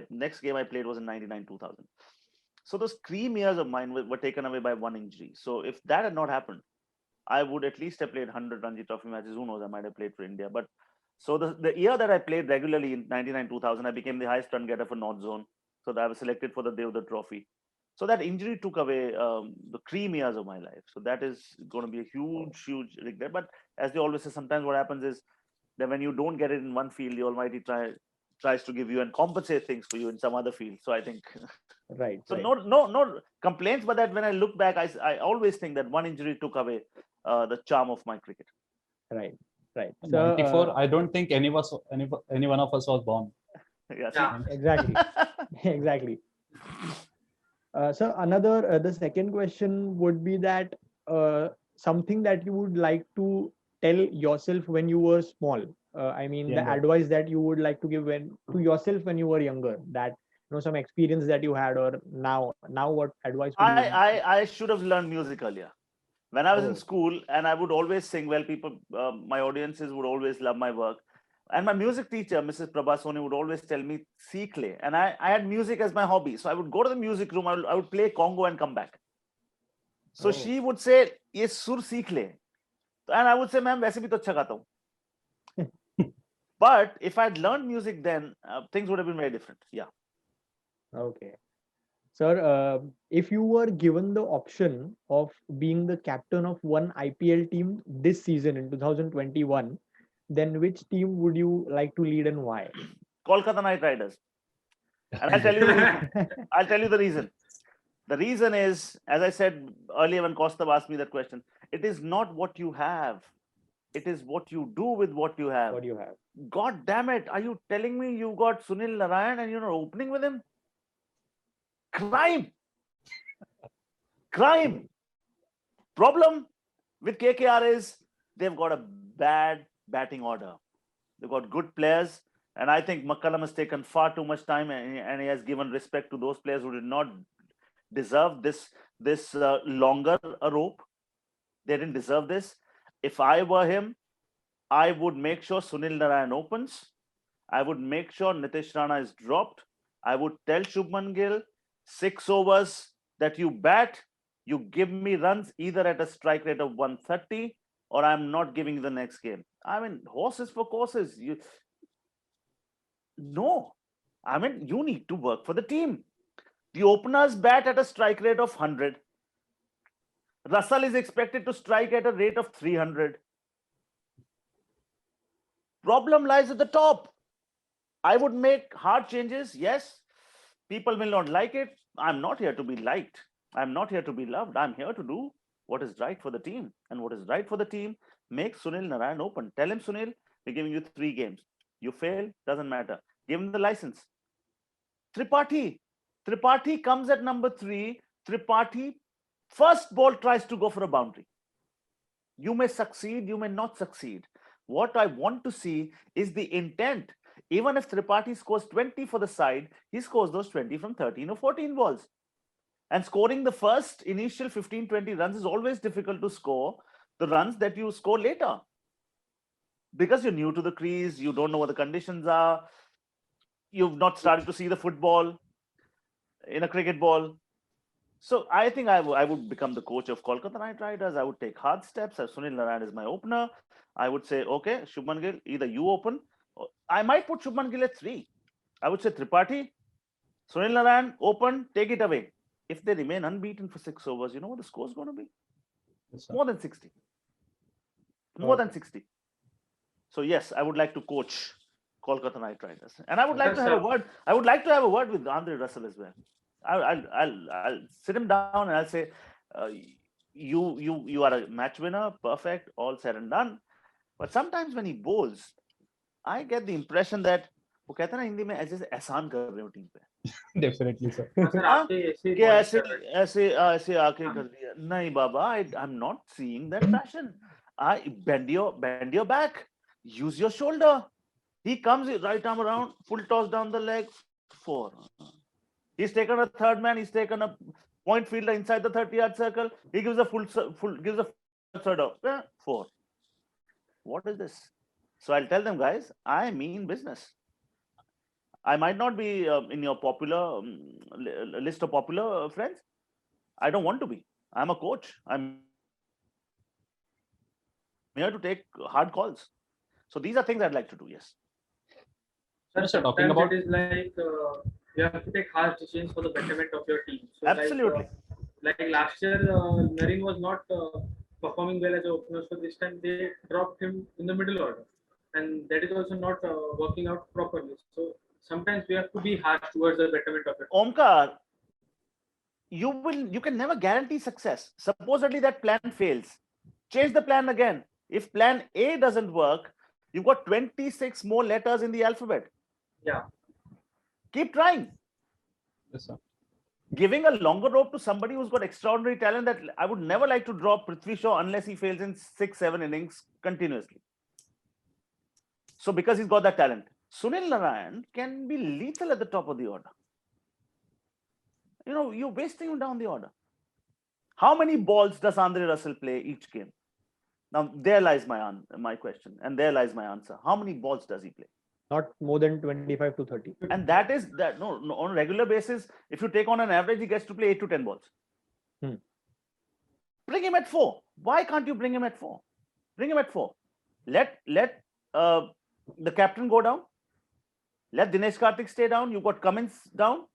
next game I played was in '99 2000. So those cream years of mine were taken away by one injury. So if that had not happened, I would at least have played 100 Ranji Trophy matches. Who knows? I might have played for India. But so the year that I played regularly in '99 2000, I became the highest run getter for North Zone. So that I was selected for the Devdutt Trophy. So that injury took away the cream years of my life. So that is going to be a huge regret. But as they always say, sometimes what happens is that when you don't get it in one field, the Almighty tries to give you and compensate things for you in some other field. So I think Right. so. Right. No complaints, but that when I look back, I always think that one injury took away the charm of my cricket. Right. Right. So, 94. I don't think any one of us was born. Yeah. Yeah. exactly. Exactly. So another the second question would be that something that you would like to tell yourself when you were small. I mean, the Younger. advice that you would like to give to yourself when you were younger. That some experience that you had, or now what advice would you? I should have learned music earlier. When I was in Oh. school, and I would always sing. Well, people, my audiences would always love my work. And my music teacher, Mrs. Prabha Soni, would always tell me, "Seekh le." And I had music as my hobby. So I would go to the music room, I would play Congo and come back. So Oh. she would say, "Ye sur seekh le." And I would say, "Ma'am, वैसे भी तो अच्छा गाता हूँ." But if I'd learned music then, things would have been very different. Yeah. Okay. Sir, if you were given the option of being the captain of one IPL team this season in 2021, then which team would you like to lead and why? Kolkata Knight Riders. And I'll tell you the reason. I'll tell you the reason. The reason is, as I said earlier when Kostav asked me that question, it is not what you have. It is what you do with what you have. What do you have? God damn it. Are you telling me you got Sunil Narayan and you're not opening with him? Crime. Crime. Problem with KKR is they've got a bad batting order. They've got good players. And I think McCullum has taken far too much time, and he has given respect to those players who did not deserve this longer a rope. They didn't deserve this. If I were him, I would make sure Sunil Narayan opens. I would make sure Nitish Rana is dropped. I would tell Shubman Gill, 6 overs that you bat, you give me runs either at a strike rate of 130 or I'm not giving you the next game. I mean, horses for courses. No. I mean, you need to work for the team. The openers bat at a strike rate of 100. Russell is expected to strike at a rate of 300. Problem lies at the top. I would make hard changes. Yes, people will not like it. I'm not here to be liked. I'm not here to be loved. I'm here to do what is right for the team. And what is right for the team, make Sunil Narayan open. Tell him, Sunil, we're giving you 3 games. You fail, doesn't matter. Give him the license. Tripathi comes at number 3. Tripathi, first ball tries to go for a boundary. You may succeed, you may not succeed. What I want to see is the intent. Even if Tripathi scores 20 for the side, he scores those 20 from 13 or 14 balls. And scoring the first initial 15-20 runs is always difficult to score the runs that you score later. Because you're new to the crease, you don't know what the conditions are, you've not started to see the football in a cricket ball. So I think I would become the coach of Kolkata Knight Riders. I would take hard steps. As Sunil Narine is my opener, I would say, okay, Shubman Gill, either you open. I might put Shubman Gill at 3. I would say Tripathi, Sunil Narine, open, take it away. If they remain unbeaten for 6 overs, you know what the score is going to be? Yes, sir. More than 60. More than 60. So yes, I would like to coach Kolkata Knight Riders, and I would like to have a word. I would like to have a word with Andre Russell as well. I'll sit him down and I'll say, you are a match winner, perfect, all said and done. But sometimes when he bowls, I get the impression that वो कहता है ना हिंदी में ऐसे एहसान कर रहे हो टीम पे. Definitely, sir. सर आपके ऐसे कि ऐसे ऐसे आके कर दिया. नहीं बाबा, I'm not seeing that passion. Bend your back, use your shoulder. He comes right arm around, full toss down the leg, 4. He's taken a third man. He's taken a point fielder inside the 30-yard circle. He gives a full third up, 4. What is this? So I'll tell them, guys, I mean business. I might not be in your popular list of popular friends. I don't want to be. I'm a coach. I'm here to take hard calls. So these are things I'd like to do. Yes. Sir, talking about it is like you have to take harsh decisions for the betterment of your team. So Absolutely. Like last year, Narine was not performing well as an opener, so this time they dropped him in the middle order, and that is also not working out properly. So sometimes we have to be harsh towards the betterment of it. Omkar, you can never guarantee success. Supposedly that plan fails. Change the plan again. If plan A doesn't work, you've got 26 more letters in the alphabet. Yeah. Keep trying. yes, sir. Giving a longer rope to somebody who's got extraordinary talent, that I would never like to drop Prithvi Shaw unless he fails in 6-7 innings continuously. So because he's got that talent, Sunil Narine can be lethal at the top of the order. You know, you're wasting him down the order. How many balls does Andre Russell play each game? Now there lies my question, and there lies my answer. How many balls does he play? Not more than 25 to 30. And that is that. No, on a regular basis, if you take on an average, he gets to play 8 to 10 balls. Bring him at 4. Why can't you bring him at 4? Bring him at 4. Let the captain go down. Let Dinesh Karthik stay down. You've got Cummins down.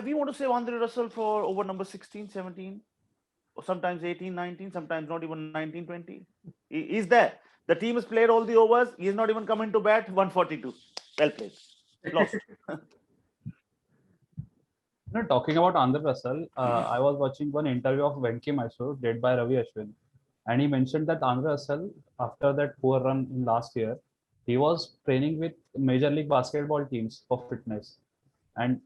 We want to save Andre Russell for over number 16, 17, or sometimes 18, 19, sometimes not even 19, 20. He's there. The team has played all the overs. He's not even come into bat. 142. Well played. Lost. Talking about Andre Russell, I was watching one interview of Venki Mysore did by Ravi Ashwin, and he mentioned that Andre Russell, after that poor run in last year, he was training with Major League Basketball teams for fitness, and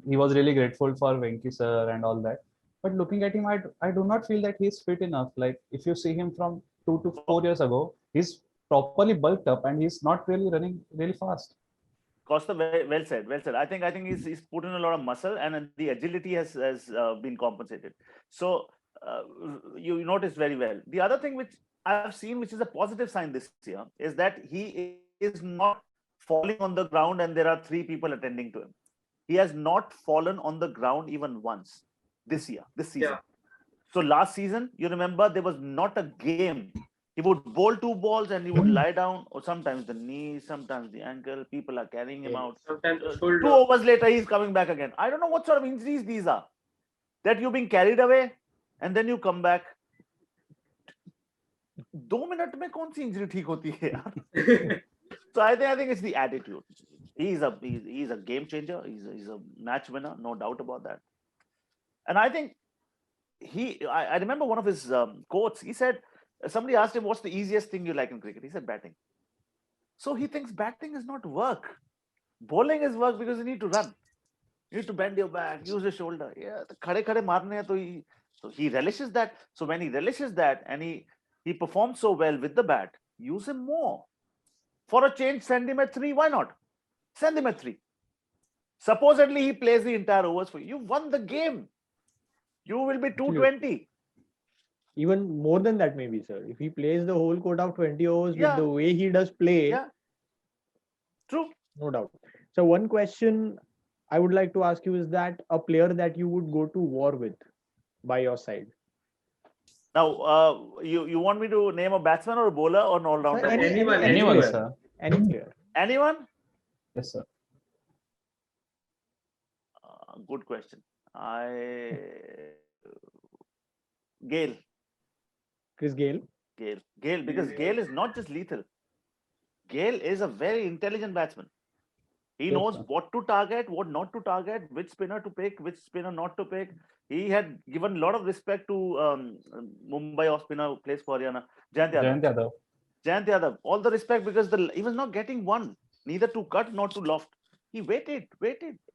he was really grateful for Venki sir and all that. But looking at him, I do not feel that he's fit enough. Like if you see him from 2 to 4 years ago, he's properly bulked up and he's not really running really fast. Costa, well said. Well said. I think he's put in a lot of muscle, and the agility has been compensated. So you noticed very well. The other thing which I've seen, which is a positive sign this year, is that he is not falling on the ground and there are 3 people attending to him. He has not fallen on the ground even once this season. Yeah. So last season, you remember, there was not a game. He would bowl 2 balls and he would lie down, or sometimes the knee, sometimes the ankle. People are carrying him out. Sometimes 2 overs later, he's coming back again. I don't know what sort of injuries these are. That you're being carried away and then you come back. 2 minutes में कौन सी injury ठीक होती है यार? So I think it's the attitude. He's a game changer. He's a match winner, no doubt about that. And I think I remember one of his quotes. He said, somebody asked him, what's the easiest thing you like in cricket? He said, batting. So he thinks batting is not work. Bowling is work because you need to run. You need to bend your back, use your shoulder. Yeah, khade marne hai, so he relishes that. So when he relishes that and he performs so well with the bat, use him more. For a change, send him at 3. Why not? Send him at 3. Supposedly he plays the entire overs for you. You won the game. You will be 220. Even more than that, maybe, sir. If he plays the whole quota of 20 overs with Yeah. the way he does play, Yeah. True. no doubt. So one question I would like to ask you is that a player that you would go to war with by your side? Now, you want me to name a batsman or a bowler or an all-rounder? Anyone, Anyone, player. sir. Any player. Anyone? Yes, sir. Good question. Gale, Chris Gayle. because Gale is not just lethal. Gale is a very intelligent batsman. He Yes, knows sir. what to target, what not to target, which spinner to pick, which spinner not to pick. He had given a lot of respect to Mumbai off spinner who plays for Haryana, Jayant Yadav. Jayant Yadav. Jayant Yadav, all the respect because he was not getting one, neither to cut nor to loft. He waited.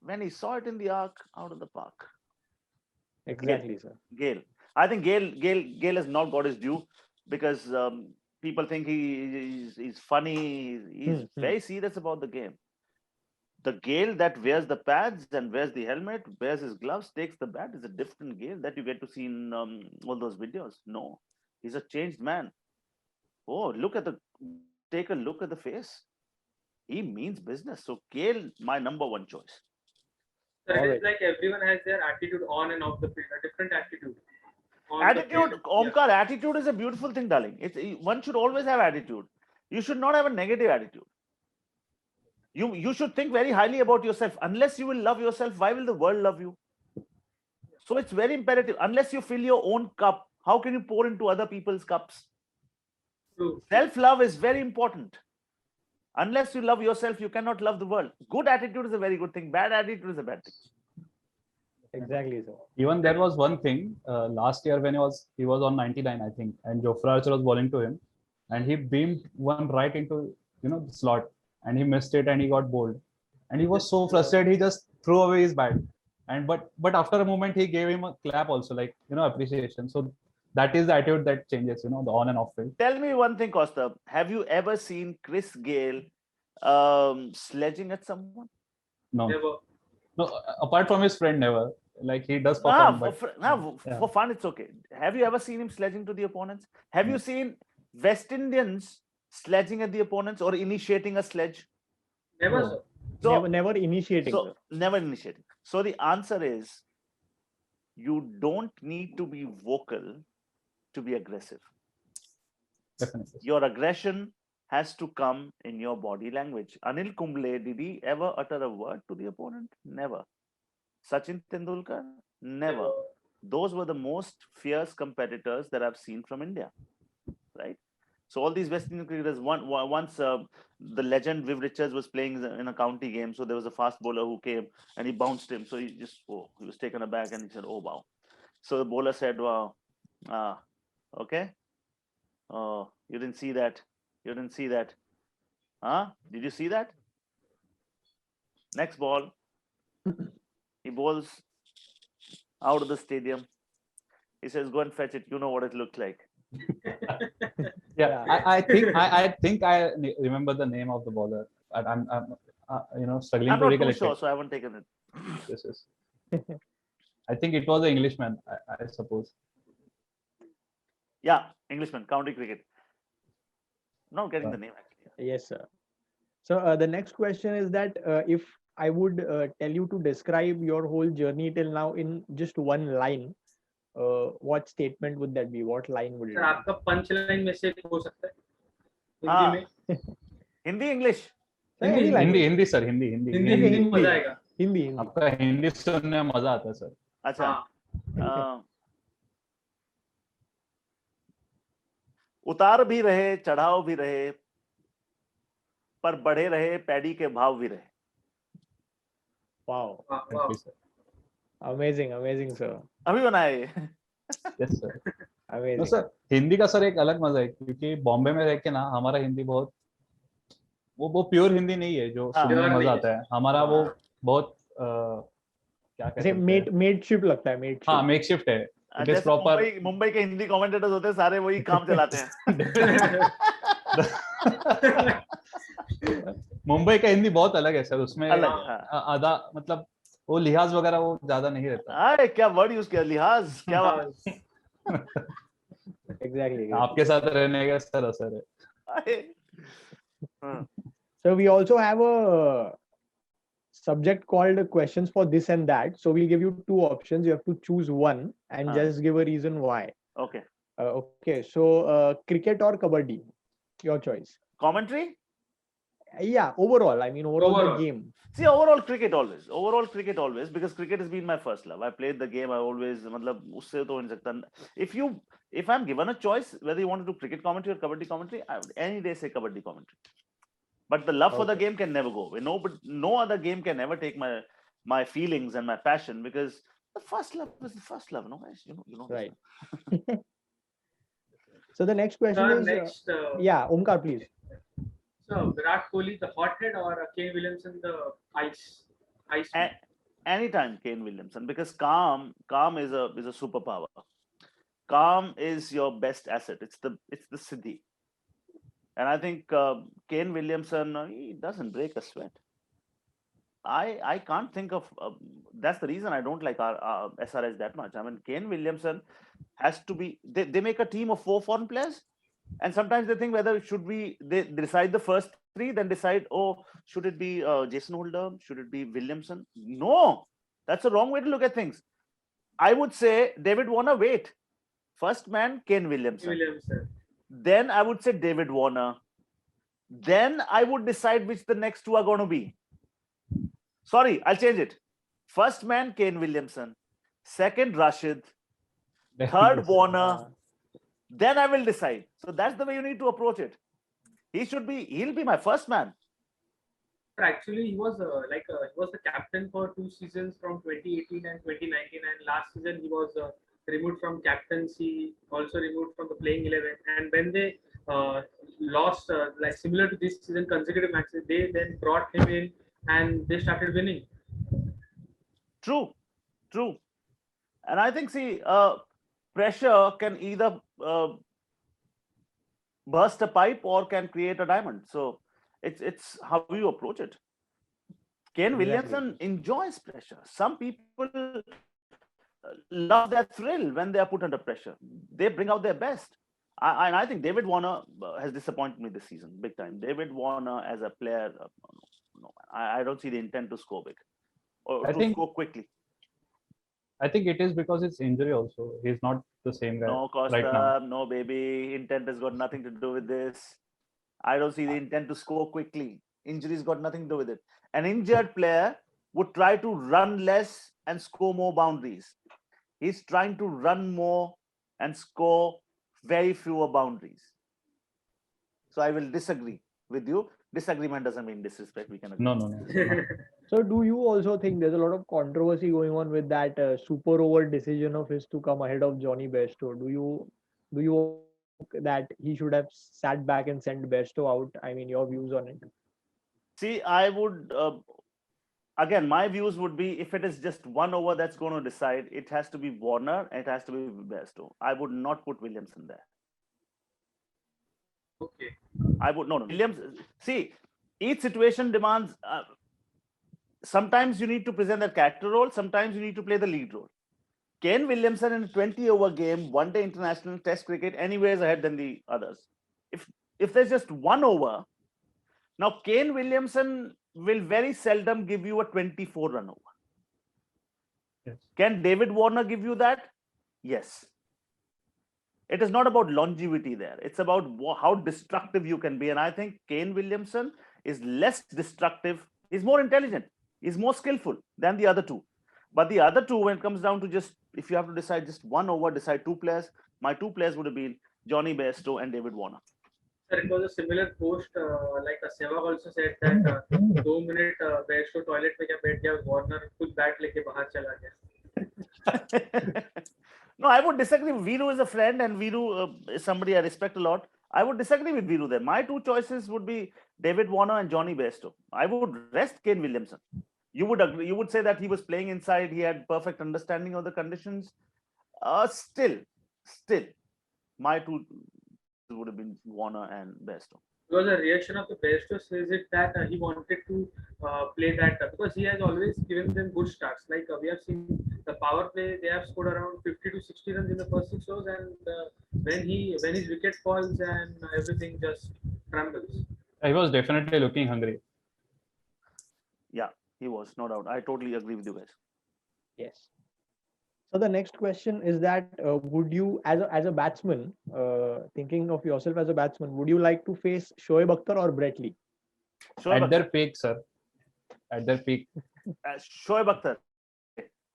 When he saw it in the arc, out of the park. Exactly, sir. Gale. I think Gale has not got his due because people think he's funny. He's very serious about the game. The Gale that wears the pads and wears the helmet, wears his gloves, takes the bat is a different Gale that you get to see in all those videos. No, he's a changed man. Oh, take a look at the face. He means business. So Gale, my number one choice. So All it right. is like everyone has their attitude on and off the field, a different attitude. On the Attitude, field. Omkar, attitude is a beautiful thing, darling. One should always have attitude. You should not have a negative attitude. You should think very highly about yourself. Unless you will love yourself, why will the world love you? So it's very imperative. Unless you fill your own cup, how can you pour into other people's cups? True. Self-love is very important. Unless you love yourself, you cannot love the world. Good attitude is a very good thing. Bad attitude is a bad thing. Exactly, sir. Even there was one thing last year when he was on 99, I think, and Jofra Archer was bowling to him, and he beamed one right into the slot, and he missed it and he got bowled, and he was so frustrated he just threw away his bat, and but after a moment he gave him a clap also, like appreciation. So that is the attitude that changes, the on and off field. Tell me one thing, Costa. Have you ever seen Chris Gayle sledging at someone? No, Never. no, apart from his friend, never. Like he does for fun, but For fun, it's okay. Have you ever seen him sledging to the opponents? Have you seen West Indians sledging at the opponents or initiating a sledge? Never, No. sir. So, Never initiating, so sir. never initiating. So the answer is, you don't need to be vocal to be aggressive. definitely. Your aggression has to come in your body language. Anil Kumble, did he ever utter a word to the opponent? Never. Sachin Tendulkar? Never. Those were the most fierce competitors that I've seen from India, right? So all these West Indian cricketers, once the legend Viv Richards was playing in a county game, so there was a fast bowler who came and he bounced him. So he was taken aback and he said, "Oh wow." So the bowler said, "Wow, okay. Oh, you didn't see that. You didn't see that. Huh? Did you see that?" Next ball, he bowls out of the stadium. He says, "Go and fetch it. You know what it looked like." Yeah, I think I remember the name of the bowler. I'm struggling I'm to not too recollect sure, it. so I haven't taken it. Yes. I think it was an Englishman, I suppose. Yeah, Englishman, county cricket. Not getting the name actually. Yes, sir. So the next question is that if I would tell you to describe your whole journey till now in just one line, what statement would that be? What line would it sir be? आपका punch line में से एक हो सकता है हाँ. हिंदी में Hindi, English. Sir, any Hindi, language. Hindi sir Hindi Hindi में मजा आएगा हिंदी आपका हिंदी सुनने में मजा आता है सर. अच्छा. हाँ उतार भी रहे, चढ़ाव भी रहे, पर बढ़े रहे पैडी के भाव भी रहे. Wow, वाह Thank you, sir. amazing, sir. अभी बनाया ये. Yes, sir. तो Amazing. सर हिंदी का सर एक अलग मजा है क्योंकि बॉम्बे में रह के ना हमारा हिंदी बहुत वो प्योर हिंदी नहीं है जो हाँ. सुनने में Pure मजा नहीं आता है. हमारा वो बहुत क्या कहते जैसे हैं मेटशिप लगता है मेटशिप. हाँ मेकशिफ्ट है. It is जैसे proper. मुंबई के हिंदी कमेंटेटर्स होते हैं सारे वही काम चलाते हैं. मुंबई का हिंदी बहुत अलग है सर, उसमें अलग है, हाँ। आधा मतलब वो लिहाज वगैरह वो ज्यादा नहीं रहता। अरे क्या वर्ड यूज किया, लिहाज, क्या बात। Exactly. आपके साथ रहने का सर असर है। अरे, हाँ, So we also have a subject called questions for this and that. So we'll give you two options. You have to choose one and just give a reason why. okay. Okay. So cricket or kabaddi? Your choice. Commentary? Yeah. Overall, I mean overall the Overall. game. See, overall cricket always. Overall cricket always, because cricket has been my first love. I played the game. I always, मतलब उससे तो हो नहीं सकता. If I'm given a choice whether you want to do cricket commentary or kabaddi commentary, I would any day say kabaddi commentary. But the love for the Okay. game can never go away. No other game can ever take my feelings and my passion, because the first love is the first love. No, guys, you know. Right. So the next question Sir, is next, yeah, Omkar, please. so Virat Kohli, the hothead, or Kane Williamson, the ice man? Anytime Kane Williamson, because calm is a superpower. Calm is your best asset. It's the siddhi. And I think Kane Williamson, he doesn't break a sweat. I can't think of that's the reason I don't like our SRS that much. I mean, Kane Williamson has to be. They make a team of 4 foreign players, and sometimes they think whether they decide the first 3, then decide, oh, should it be Jason Holder, should it be Williamson? No, that's the wrong way to look at things. I would say David Warner, wait, first man Kane Williamson. Then I would say David Warner. Then I would decide which the next 2 are going to be. Sorry, I'll change it. First man, Kane Williamson. Second, Rashid. Third, Warner. Then I will decide. So that's the way you need to approach it. He'll be my first man. Actually, he was he was the captain for 2 seasons from 2018 and 2019, and last season he was removed from captaincy, also removed from the playing 11. And when they lost, like similar to this season, consecutive matches, they then brought him in and they started winning. True. And I think, pressure can either burst a pipe or can create a diamond. So it's how you approach it. Kane Williamson enjoys pressure. Some people love that thrill when they are put under pressure. They bring out their best. And I think David Warner has disappointed me this season big time. David Warner as a player, no, I don't see the intent to score big or score quickly. I think it is because it's injury also. He's not the same guy No, Costa, right now. no, baby. Intent has got nothing to do with this. I don't see the intent to score quickly. Injuries got nothing to do with it. An injured player would try to run less and score more boundaries. He's trying to run more and score very fewer boundaries. So I will disagree with you. Disagreement doesn't mean disrespect. We can agree. No. So do you also think there's a lot of controversy going on with that super over decision of his to come ahead of Johnny Bairstow? Do you think that he should have sat back and sent Bairstow out? I mean, your views on it? See, I would again, my views would be, if it is just 1 over that's going to decide, it has to be Warner, it has to be Bairstow. I would not put Williamson there. Okay. I would no. Williams. See, each situation demands. Sometimes you need to present that character role. Sometimes you need to play the lead role. Kane Williamson in a 20-over game, one-day international Test cricket, anywhere is ahead than the others. If there's just 1 over, now Kane Williamson will very seldom give you a 24-run over. Yes. Can David Warner give you that? Yes. It is not about longevity there. It's about how destructive you can be. And I think Kane Williamson is less destructive. He's more intelligent. He's more skillful than the other 2. But the other 2, when it comes down to just, if you have to decide just 1 over, decide 2 players, my 2 players would have been Johnny Bairstow and David Warner. Sir, it was a similar post, like Sehwag also said that 2 minutes Bairstow toilet में क्या बैठ गया, Warner खुद bat लेके बाहर चला गया. No, I would disagree. Viru is a friend and Viru is somebody I respect a lot. I would disagree with Viru there. My 2 choices would be David Warner and Johnny Bairstow. I would rest Kane Williamson. You would agree. You would say that he was playing inside. He had perfect understanding of the conditions. Still, my 2 would have been Warner and Bairstow. Because the reaction of the Bairstow's is it that he wanted to play that because he has always given them good starts. Like we have seen the power play, they have scored around 50 to 60 runs in the first 6 overs, and when his wicket falls and everything just trembles. He was definitely looking hungry. Yeah, he was, no doubt. I totally agree with you guys. Yes. So the next question is that would you, as a batsman, thinking of yourself as a batsman, would you like to face Shoaib Akhtar or Brett Lee? Shoaib At their Akhtar. peak, sir. At their peak. Shoaib Akhtar.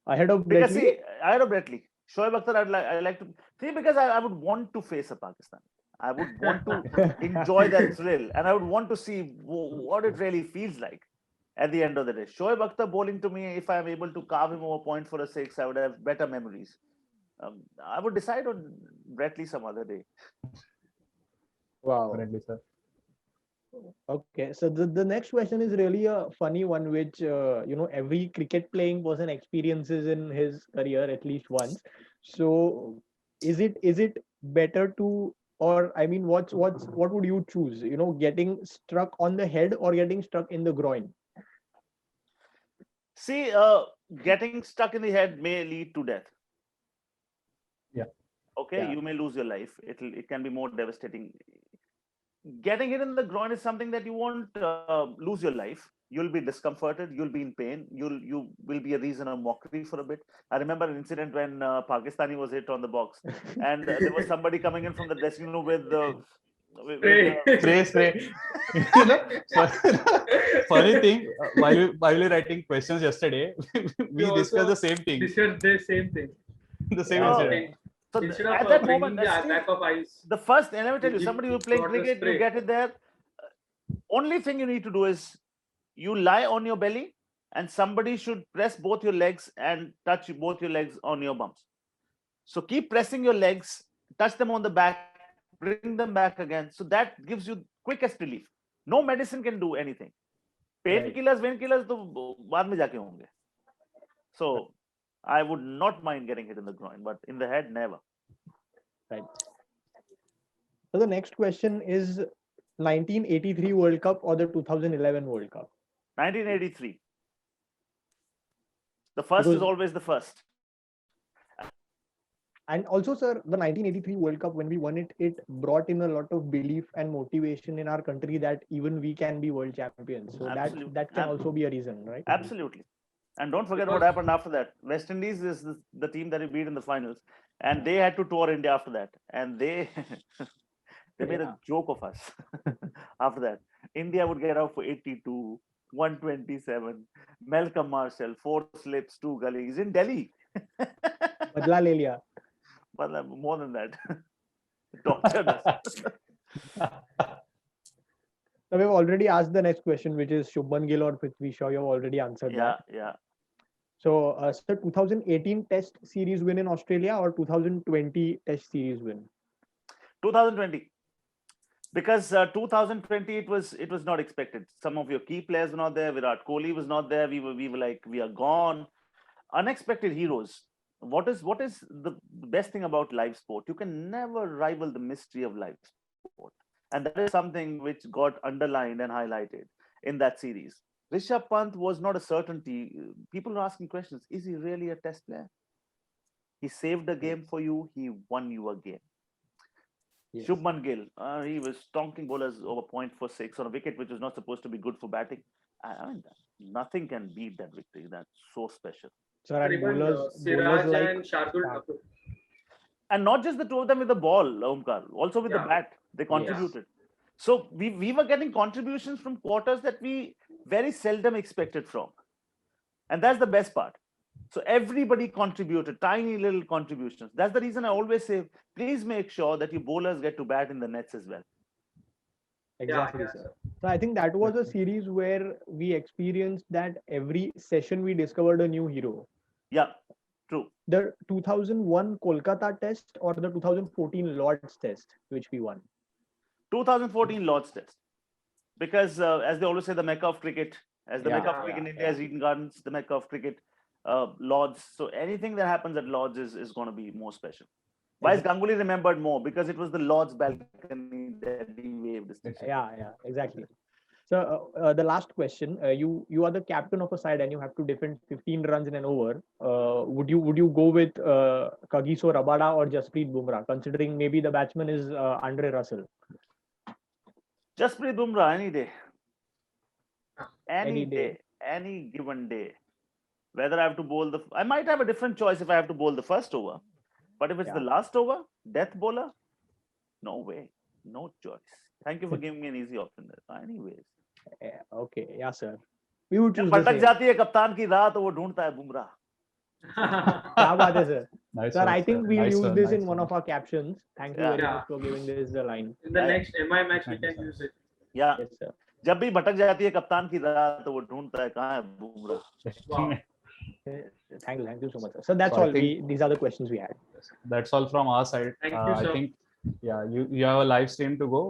Ahead of Brett Because Lee? see, I had a Brett Lee. Shoaib Akhtar, I'd like to see, because I would want to face a Pakistan. I would want to enjoy that thrill, and I would want to see what it really feels like at the end of the day. Shoaib Akhtar bowling to me, if I'm able to carve him over point for a six, I would have better memories. I would decide on Brett Lee some other day. Wow. Definitely, sir. Okay, so the next question is really a funny one, which every cricket playing person experiences in his career at least once. So, is it better to, or I mean, what would you choose? Getting struck on the head or getting struck in the groin? See, getting stuck in the head may lead to death. Yeah. Okay, Yeah. you may lose your life. It can be more devastating. Getting hit in the groin is something that you won't lose your life. You'll be discomforted. You'll be in pain. You will be a reason of mockery for a bit. I remember an incident when Pakistani was hit on the box, and there was somebody coming in from the dressing room with Spray. Funny thing, while we writing questions yesterday, we also discussed the same thing. This is the same thing. The same Yeah. incident. So Instead at of that bringing moment, the Steve, back of eyes, the first, and let me tell you, You somebody who's playing got the cricket, you spray. get it there. Only thing you need to do is you lie on your belly, and somebody should press both your legs and touch both your legs on your bums. So keep pressing your legs, touch them on the back, bring them back again. So that gives you quickest relief. No medicine can do anything. Painkillers, तो बाद में जाके होंगे. So I would not mind getting hit in the groin, but in the head, never. Right. So the next question is 1983 World Cup or the 2011 World Cup? 1983. The first is Because- always the first. And also, sir, the 1983 World Cup, when we won it, it brought in a lot of belief and motivation in our country that even we can be world champions. So Absolutely. that can also be a reason, right? Absolutely. And don't forget what Because- happened after that. West Indies is the team that we beat in the finals, and they had to tour India after that, and they they made Yeah. a joke of us after that. India would get out for 82, 127. Malcolm Marshall, 4 slips, 2 gullies in Delhi. Badla le liya. But more than that, tortured us. So we've already asked the next question, which is Shubman Gill or Prithvi Shaw. You've already answered that. Yeah. So, sir, 2018 Test Series win in Australia or 2020 Test Series win? 2020. Because 2020 it was not expected. Some of your key players were not there. Virat Kohli was not there. We were like, we are gone. Unexpected heroes. What is the best thing about live sport? You can never rival the mystery of live sport, and that is something which got underlined and highlighted in that series. Rishabh Pant was not a certainty. People are asking questions: is he really a Test player? He saved a game for you. He won you a game. Yes. Shubman Gill, he was stonking bowlers over point for 6 on a wicket which was not supposed to be good for batting. I mean, nothing can beat that victory. That's so special. Sir, and even bowlers Siraj like and Shardul Thakur. And not just the two of them with the ball, Omkar, also with the Yeah. bat, they contributed. So we were getting contributions from quarters that we very seldom expected from. And that's the best part. So everybody contributed, tiny little contributions. That's the reason I always say, please make sure that your bowlers get to bat in the nets as well. exactly, yeah, sir. So I think that was a series where we experienced that every session we discovered a new hero. Yeah, true. The 2001 Kolkata Test or the 2014 Lord's Test, which we won. 2014 Lord's Test. Because as they always say, the Mecca of cricket, as the Yeah, Mecca of cricket in India is Eden Gardens, the Mecca of cricket, Lords. So anything that happens at Lords is going to be more special. Why is Ganguly remembered more? Because it was the Lord's balcony that he waved. Yeah, exactly. So the last question: you are the captain of a side and you have to defend 15 runs in an over. Would you go with Kagiso Rabada or Jasprit Bumrah, considering maybe the batsman is Andre Russell? Jasprit Bumrah any day, Any day. any given day. Whether I have to bowl I might have a different choice if I have to bowl the first over, but if it's the last over, death bowler, no way, no choice. Thank you for giving me an easy option there. Anyways. Okay, yeah, sir. We would choose the भटक same. जाती है कप्तान की राह तो वो ढूंढता है बुमराह. क्या बात है, sir? Nice Sir, one, I think we'll Nice use one, this nice in one one. of our captions. Thank you very Yeah. much for giving this the line. In the next MI match, we Thank you, can sir. use it. या Yes, sir. जब भी भटक जाती है कप्तान की राह तो वो ढूंढता है कहाँ है Bumrah. Wow. Thank you so much, sir. So that's So I all. think- These are the questions we had. That's all from our side. Thank you, I sir. think, yeah, you have a live stream to go.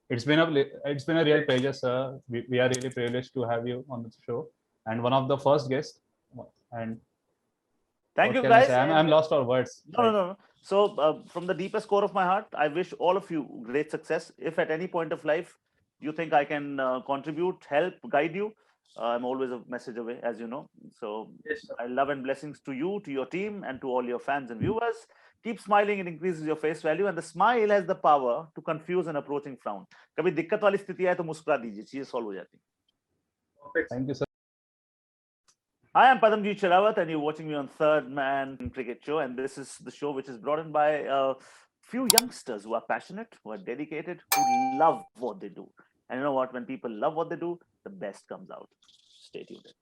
It's been a real pleasure, sir. We are really privileged to have you on the show and one of the first guests. And Thank what you can I guys. say? I'm lost for words. No. So from the deepest core of my heart, I wish all of you great success. If at any point of life you think I can contribute, help, guide you, I'm always a message away, as you know. So Yes, sir. I love and blessings to you, to your team, and to all your fans and viewers. Keep smiling, it increases your face value, and the smile has the power to confuse an approaching frown. कभी दिक्कत वाली स्थिति आए तो मुस्कुरा दीजिए, चीजें solve हो जाती हैं. Perfect. Thank you, sir. Hi, I'm Padamjeet Sherawat, and you're watching me on Third Man Cricket Show. And this is the show which is brought in by a few youngsters who are passionate, who are dedicated, who love what they do. And you know what? When people love what they do, the best comes out. Stay tuned.